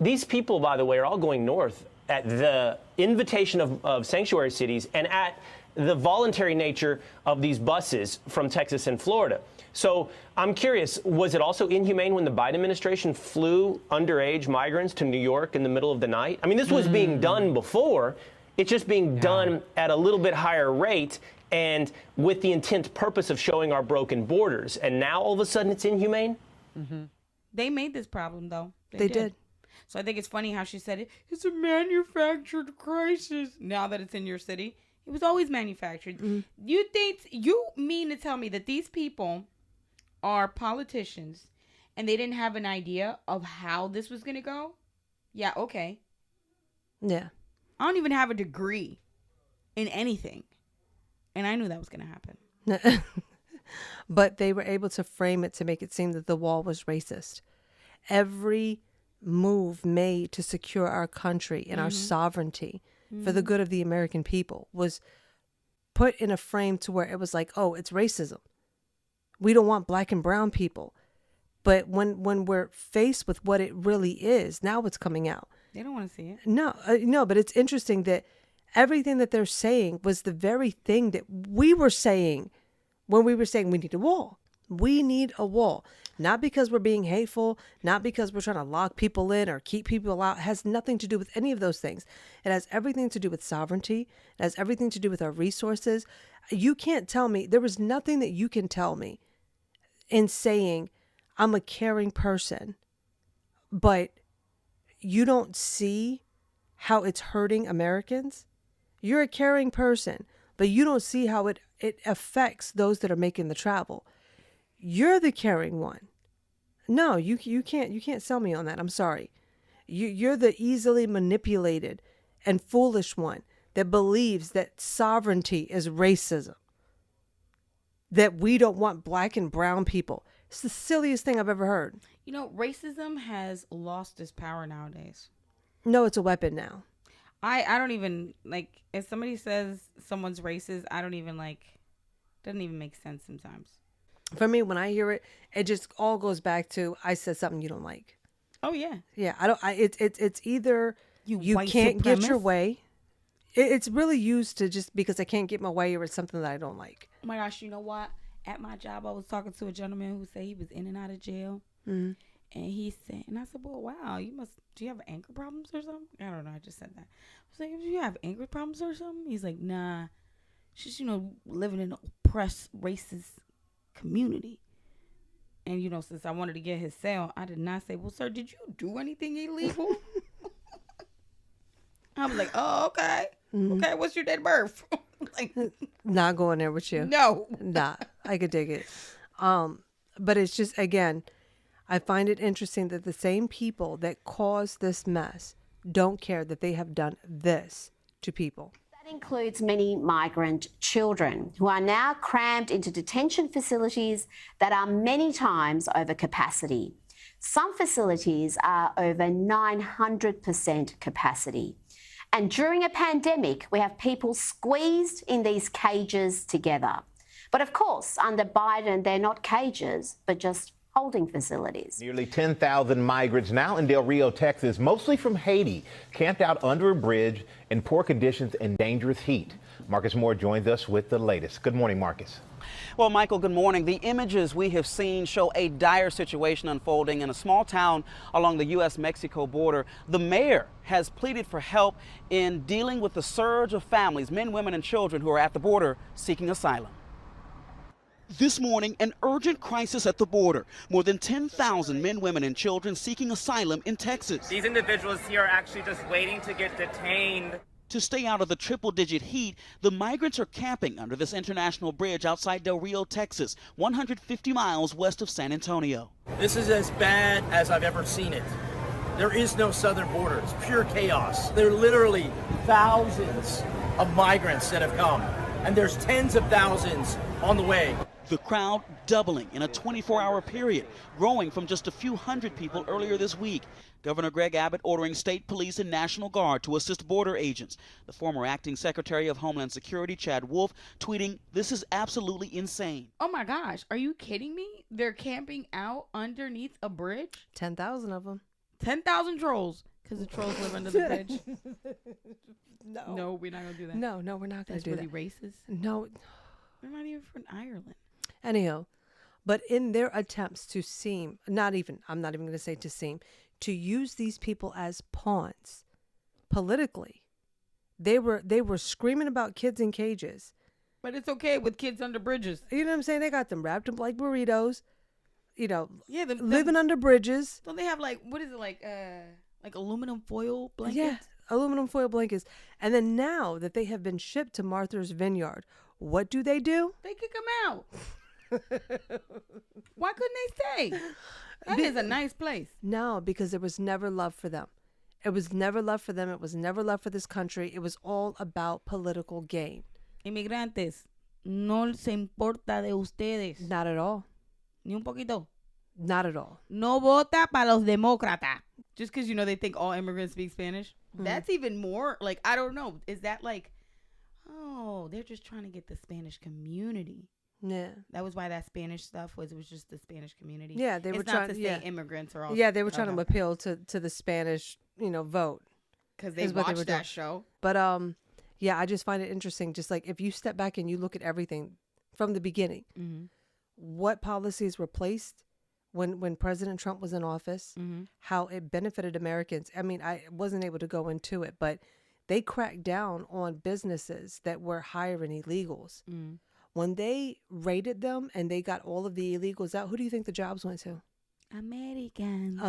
[SPEAKER 8] these people, by the way, are all going north at the invitation of sanctuary cities and at the voluntary nature of these buses from Texas and Florida. So I'm curious, was it also inhumane when the Biden administration flew underage migrants to New York in the middle of the night? I mean, this was being done before. It's just being done at a little bit higher rate and with the intent purpose of showing our broken borders. And now all of a sudden it's inhumane?
[SPEAKER 1] They made this problem, though.
[SPEAKER 2] They did.
[SPEAKER 1] So I think it's funny how she said it. It's a manufactured crisis. Now that it's in your city, it was always manufactured. You mean to tell me that these people are politicians and they didn't have an idea of how this was going to go? Yeah, okay.
[SPEAKER 2] Yeah.
[SPEAKER 1] I don't even have a degree in anything. And I knew that was going to happen.
[SPEAKER 2] But they were able to frame it to make it seem that the wall was racist. Every move made to secure our country and our sovereignty for the good of the American people was put in a frame to where it was like, oh, it's racism. We don't want black and brown people. But when we're faced with what it really is, now it's coming out.
[SPEAKER 1] They don't want to see it.
[SPEAKER 2] No, but it's interesting that everything that they're saying was the very thing that we were saying when we were saying we need a wall. We need a wall. Not because we're being hateful, not because we're trying to lock people in or keep people out. It has nothing to do with any of those things. It has everything to do with sovereignty. It has everything to do with our resources. You can't tell me, there was nothing that you can tell me in saying I'm a caring person, but you don't see how it's hurting Americans. You're a caring person, but you don't see how it affects those that are making the travel. You're the caring one. No, you can't sell me on that. I'm sorry. You're the easily manipulated and foolish one that believes that sovereignty is racism. That we don't want black and brown people. It's the silliest thing I've ever heard.
[SPEAKER 1] Racism has lost its power nowadays.
[SPEAKER 2] No, it's a weapon now.
[SPEAKER 1] I don't even, if somebody says someone's racist, I don't even, doesn't even make sense sometimes.
[SPEAKER 2] For me, when I hear it, it just all goes back to I said something you don't like.
[SPEAKER 1] Oh yeah.
[SPEAKER 2] Yeah, it's either you can't get your way. It's really used to just because I can't get my way or it's something that I don't like.
[SPEAKER 1] Oh my gosh, you know what? At my job, I was talking to a gentleman who said he was in and out of jail. Mm-hmm. And he said, and I said, well, wow, do you have anger problems or something? I don't know. I just said that. I was like, do you have anger problems or something? He's like, nah. Just, living in an oppressed, racist community. And, since I wanted to get his sale, I did not say, well, sir, did you do anything illegal? I was like, oh, okay. Mm-hmm. Okay, what's your date of birth?
[SPEAKER 2] Not going there with you.
[SPEAKER 1] No.
[SPEAKER 2] Nah, I could dig it. But it's just, again, I find it interesting that the same people that caused this mess don't care that they have done this to people.
[SPEAKER 11] That includes many migrant children who are now crammed into detention facilities that are many times over capacity. Some facilities are over 900% capacity. And during a pandemic, we have people squeezed in these cages together. But of course, under Biden, they're not cages, but just holding facilities.
[SPEAKER 12] Nearly 10,000 migrants now in Del Rio, Texas, mostly from Haiti, camped out under a bridge in poor conditions and dangerous heat. Marcus Moore joins us with the latest. Good morning, Marcus.
[SPEAKER 13] Well, Michael, good morning. The images we have seen show a dire situation unfolding in a small town along the U.S.-Mexico border. The mayor has pleaded for help in dealing with the surge of families, men, women, and children who are at the border seeking asylum. This morning, an urgent crisis at the border. More than 10,000 men, women, and children seeking asylum in Texas.
[SPEAKER 14] These individuals here are actually just waiting to get detained.
[SPEAKER 13] To stay out of the triple-digit heat, the migrants are camping under this international bridge outside Del Rio, Texas, 150 miles west of San Antonio.
[SPEAKER 3] This is as bad as I've ever seen it. There is no southern border. It's pure chaos. There are literally thousands of migrants that have come, and there's tens of thousands on the way.
[SPEAKER 13] The crowd doubling in a 24-hour period, growing from just a few hundred people earlier this week. Governor Greg Abbott ordering state police and National Guard to assist border agents. The former acting Secretary of Homeland Security, Chad Wolf, tweeting, "This is absolutely insane."
[SPEAKER 1] Oh my gosh, are you kidding me? They're camping out underneath a bridge?
[SPEAKER 2] 10,000 of them.
[SPEAKER 1] 10,000 trolls, because the trolls live under the bridge.
[SPEAKER 2] No.
[SPEAKER 1] No, we're not going to do that.
[SPEAKER 2] No, we're not going to do
[SPEAKER 1] That's
[SPEAKER 2] that.
[SPEAKER 1] really racist.
[SPEAKER 2] No.
[SPEAKER 1] They're not even from Ireland.
[SPEAKER 2] Anyhow, but in their attempts to seem, I'm not even going to say to seem, to use these people as pawns politically, they were screaming about kids in cages.
[SPEAKER 1] But it's okay with kids under bridges.
[SPEAKER 2] You know what I'm saying? They got them wrapped up like burritos,
[SPEAKER 1] Yeah,
[SPEAKER 2] living under bridges.
[SPEAKER 1] Don't they have what is it, like aluminum foil blankets?
[SPEAKER 2] Yeah, aluminum foil blankets. And then now that they have been shipped to Martha's Vineyard, what do? They
[SPEAKER 1] kick them out. Why couldn't they stay? That is a nice place.
[SPEAKER 2] No, because there was never love for them. It was never love for them. It was never love for this country. It was all about political gain.
[SPEAKER 1] Inmigrantes, no se importa de ustedes.
[SPEAKER 2] Not at all.
[SPEAKER 1] Ni un poquito.
[SPEAKER 2] Not at all.
[SPEAKER 1] No vota para los demócratas. Just because, they think all immigrants speak Spanish.
[SPEAKER 2] Mm-hmm.
[SPEAKER 1] That's even more, I don't know. Is that they're just trying to get the Spanish community.
[SPEAKER 2] Yeah.
[SPEAKER 1] That was why that Spanish stuff was just the Spanish community.
[SPEAKER 2] Yeah, they were trying
[SPEAKER 1] to say immigrants are all.
[SPEAKER 2] Yeah, they were trying to appeal to the Spanish, vote.
[SPEAKER 1] Because they watched that show.
[SPEAKER 2] But yeah, I just find it interesting. Just if you step back and you look at everything from the beginning, what policies were placed when President Trump was in office, how it benefited Americans. I mean, I wasn't able to go into it, but they cracked down on businesses that were hiring illegals. When they raided them and they got all of the illegals out, who do you think the jobs went to? Americans.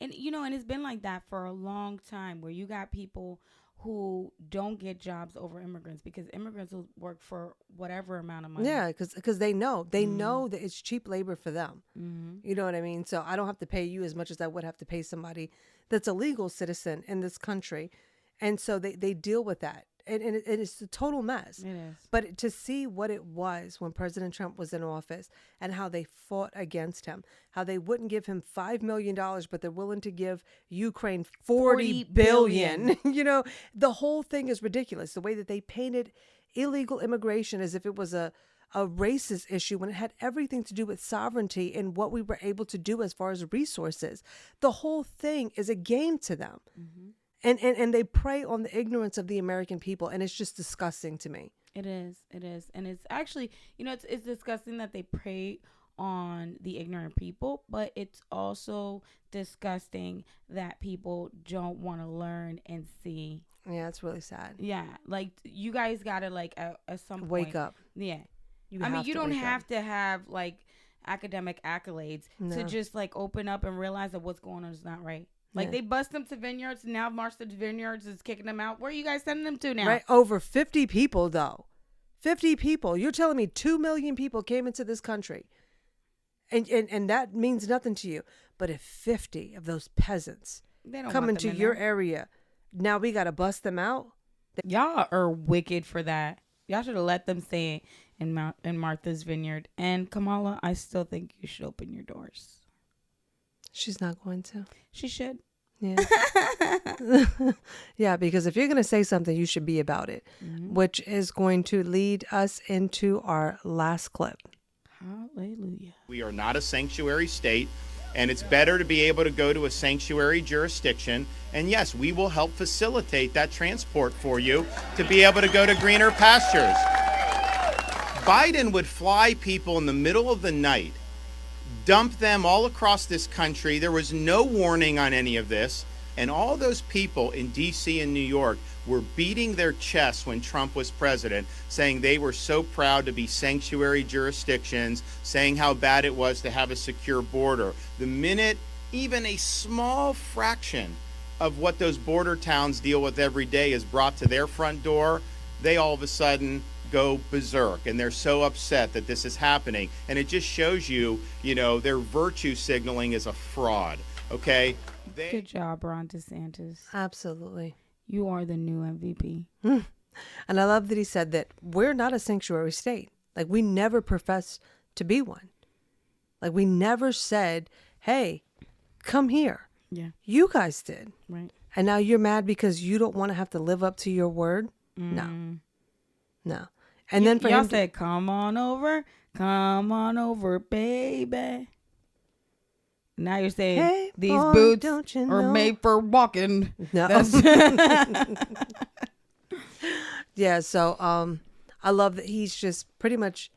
[SPEAKER 1] And, and it's been like that for a long time, where you got people who don't get jobs over immigrants because immigrants will work for whatever amount of money.
[SPEAKER 2] Yeah, because they know. They know that it's cheap labor for them. You know what I mean? So I don't have to pay you as much as I would have to pay somebody that's a legal citizen in this country. And so they deal with that. And it's a total mess.
[SPEAKER 1] It is.
[SPEAKER 2] But to see what it was when President Trump was in office and how they fought against him, how they wouldn't give him $5 million, but they're willing to give Ukraine $40 billion. The whole thing is ridiculous. The way that they painted illegal immigration as if it was a racist issue when it had everything to do with sovereignty and what we were able to do as far as resources. The whole thing is a game to them. And they prey on the ignorance of the American people, and it's just disgusting to me.
[SPEAKER 1] It is. And it's actually, it's disgusting that they prey on the ignorant people, but it's also disgusting that people don't want to learn and see.
[SPEAKER 2] Yeah, it's really sad.
[SPEAKER 1] Yeah, you guys gotta at some point
[SPEAKER 2] wake up.
[SPEAKER 1] Yeah, you don't have to have academic accolades to just open up and realize that what's going on is not right. They bust them to Vineyards, and now Martha's Vineyards is kicking them out. Where are you guys sending them to now?
[SPEAKER 2] Right, over 50 people, though. 50 people. You're telling me 2 million people came into this country, and that means nothing to you. But if 50 of those peasants come into your area, now we got to bust them out?
[SPEAKER 1] Y'all are wicked for that. Y'all should have let them stay in Martha's Vineyard. And Kamala, I still think you should open your doors.
[SPEAKER 2] She's not going to.
[SPEAKER 1] She should.
[SPEAKER 2] Yeah. Yeah, because if you're going to say something, you should be about it, which is going to lead us into our last clip.
[SPEAKER 1] Hallelujah.
[SPEAKER 14] We are not a sanctuary state, and it's better to be able to go to a sanctuary jurisdiction. And yes, we will help facilitate that transport for you to be able to go to greener pastures. Biden would fly people in the middle of the night, dump them all across this country. There was no warning on any of this. And all those people in D.C. and New York were beating their chests when Trump was president, saying they were so proud to be sanctuary jurisdictions, saying how bad it was to have a secure border. The minute even a small fraction of what those border towns deal with every day is brought to their front door, they all of a sudden go berserk, and they're so upset that this is happening. And it just shows you, their virtue signaling is a fraud, okay?
[SPEAKER 1] Good job, Ron DeSantis.
[SPEAKER 2] Absolutely.
[SPEAKER 1] You are the new MVP.
[SPEAKER 2] And I love that he said that we're not a sanctuary state. Like, we never professed to be one. Like, we never said, hey, come here.
[SPEAKER 1] Yeah.
[SPEAKER 2] You guys did.
[SPEAKER 1] Right.
[SPEAKER 2] And now you're mad because you don't want to have to live up to your word? No. And then for
[SPEAKER 1] y'all
[SPEAKER 2] him
[SPEAKER 1] said, come on over, baby. Now you're saying,
[SPEAKER 2] hey,
[SPEAKER 1] these
[SPEAKER 2] boy,
[SPEAKER 1] boots
[SPEAKER 2] don't you
[SPEAKER 1] are
[SPEAKER 2] know?
[SPEAKER 1] made for walking.
[SPEAKER 2] No. Yeah, so I love that he's just pretty much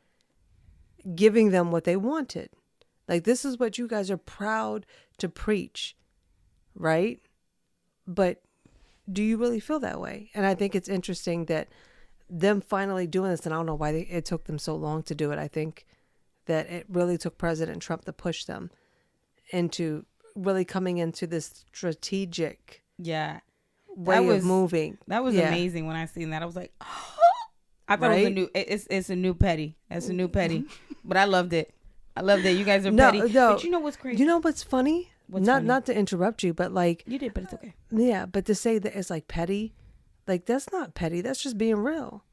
[SPEAKER 2] giving them what they wanted. Like, this is what you guys are proud to preach, right? But do you really feel that way? And I think it's interesting that them finally doing this, and I don't know why it took them so long to do it. I think that it really took President Trump to push them into really coming into this strategic way of moving.
[SPEAKER 1] That was amazing when I seen that. I was like, oh. I thought it was a new. It's a new petty. That's a new petty. But I loved it. I love that you guys are petty.
[SPEAKER 2] No.
[SPEAKER 1] But you know what's crazy?
[SPEAKER 2] You know what's funny? Not to interrupt you, but like
[SPEAKER 1] you did, but it's okay.
[SPEAKER 2] Yeah, but to say that it's like petty, like that's not petty. That's just being real.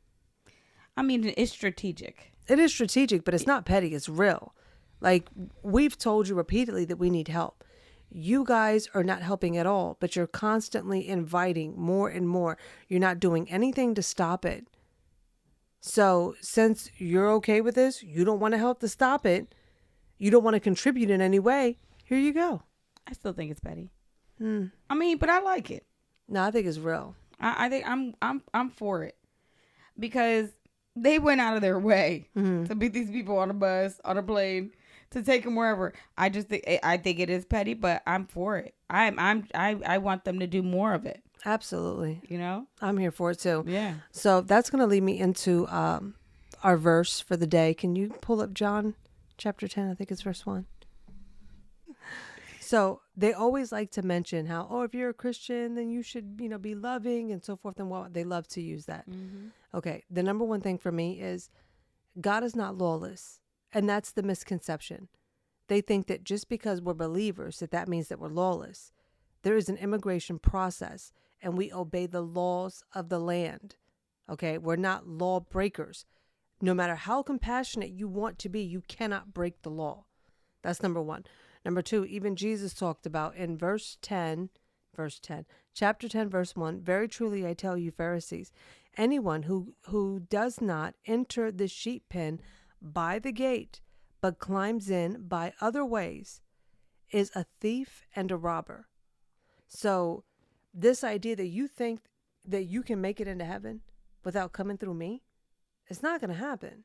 [SPEAKER 1] I mean, it's strategic.
[SPEAKER 2] It is strategic, but it's not petty. It's real. Like, we've told you repeatedly that we need help. You guys are not helping at all, but you're constantly inviting more and more. You're not doing anything to stop it. So since you're okay with this, you don't want to help to stop it, you don't want to contribute in any way, here you go.
[SPEAKER 1] I still think it's petty. I mean, but I like it.
[SPEAKER 2] No, I think it's real.
[SPEAKER 1] I think I'm for it, because they went out of their way to beat these people on a bus, on a plane, to take them wherever. I think it is petty, but I'm for it. I want them to do more of it.
[SPEAKER 2] Absolutely.
[SPEAKER 1] You
[SPEAKER 2] I'm here for it too.
[SPEAKER 1] Yeah.
[SPEAKER 2] So that's going to lead me into our verse for the day. Can you pull up John chapter 10? I think it's verse 1. So they always like to mention how, if you're a Christian, then you should, be loving and so forth. And they love to use that. Okay. The number one thing for me is God is not lawless. And that's the misconception. They think that just because we're believers, that means that we're lawless. There is an immigration process, and we obey the laws of the land. Okay? We're not law breakers. No matter how compassionate you want to be, you cannot break the law. That's number one. Number two, even Jesus talked about in chapter 10, verse 1, very truly I tell you, Pharisees, anyone who does not enter the sheep pen by the gate, but climbs in by other ways, is a thief and a robber. So this idea that you think that you can make it into heaven without coming through me, it's not going to happen.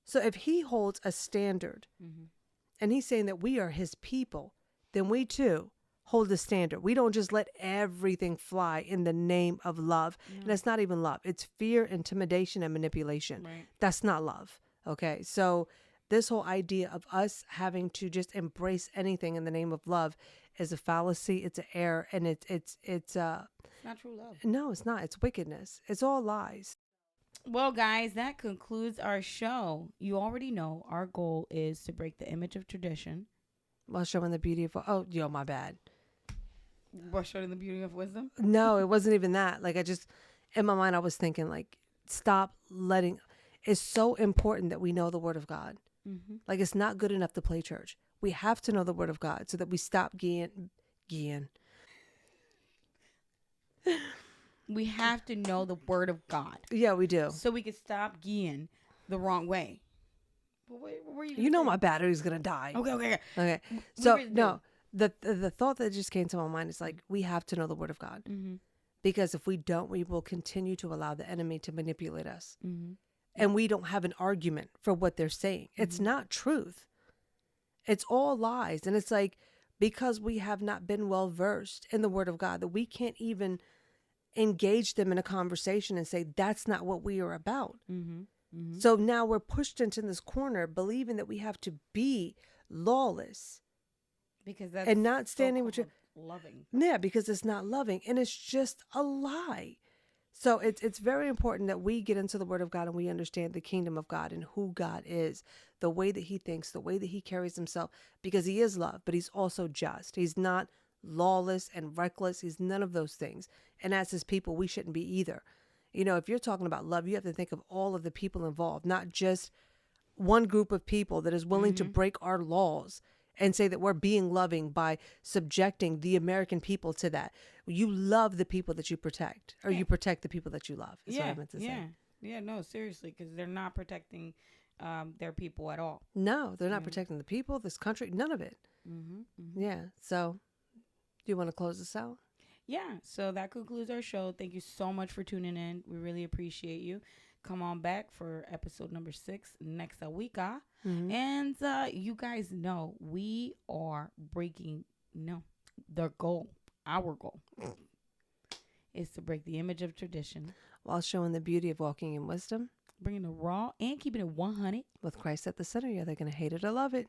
[SPEAKER 2] So if he holds a standard, and he's saying that we are his people, then we too hold a standard. We don't just let everything fly in the name of love. And it's not even love. It's fear, intimidation, and manipulation.
[SPEAKER 1] Right.
[SPEAKER 2] That's not love. Okay. So this whole idea of us having to just embrace anything in the name of love is a fallacy. It's an error. And it's
[SPEAKER 1] not true love.
[SPEAKER 2] No, it's not. It's wickedness. It's all lies.
[SPEAKER 1] Well, guys, that concludes our show. You already know our goal is to break the image of tradition
[SPEAKER 2] while showing the beauty of... my bad.
[SPEAKER 1] While showing the beauty of wisdom?
[SPEAKER 2] No, it wasn't even that. Like, in my mind, I was thinking, like, stop letting... It's so important that we know the word of God. Like, it's not good enough to play church. We have to know the word of God so that we stop geeing.
[SPEAKER 1] We have to know the word of God.
[SPEAKER 2] Yeah, we do.
[SPEAKER 1] So we can stop geeing the wrong way. But what were you?
[SPEAKER 2] You know my battery's gonna die.
[SPEAKER 1] Okay.
[SPEAKER 2] So no, the thought that just came to my mind is like, we have to know the word of God, because if we don't, we will continue to allow the enemy to manipulate us, and we don't have an argument for what they're saying. It's not truth. It's all lies, and it's like, because we have not been well versed in the word of God, that we can't even engage them in a conversation and say, that's not what we are about. So now we're pushed into this corner believing that we have to be lawless
[SPEAKER 1] because that's
[SPEAKER 2] and not standing with you.
[SPEAKER 1] loving.
[SPEAKER 2] Yeah, because it's not loving, and it's just a lie. So it's very important that we get into the Word of God and we understand the kingdom of God and who God is, the way that he thinks, the way that he carries himself, because he is love, but he's also just. He's not lawless and reckless. He's none of those things. And as his people, we shouldn't be either. You know, if you're talking about love, you have to think of all of the people involved, not just one group of people that is willing to break our laws and say that we're being loving by subjecting the American people to that. You love the people that you protect, or you protect the people that you love. Is what I meant to say.
[SPEAKER 1] Yeah, no, seriously, because they're not protecting their people at all.
[SPEAKER 2] No, they're not protecting the people, this country, none of it. Yeah. So, do you want to close this out?
[SPEAKER 1] Yeah. So that concludes our show. Thank you so much for tuning in. We really appreciate you. Come on back for episode number 6 next week. And you guys know we are breaking the goal. Our goal is to break the image of tradition
[SPEAKER 2] while showing the beauty of walking in wisdom,
[SPEAKER 1] bringing the raw and keeping it 100
[SPEAKER 2] with Christ at the center. You're either going to hate it or love it.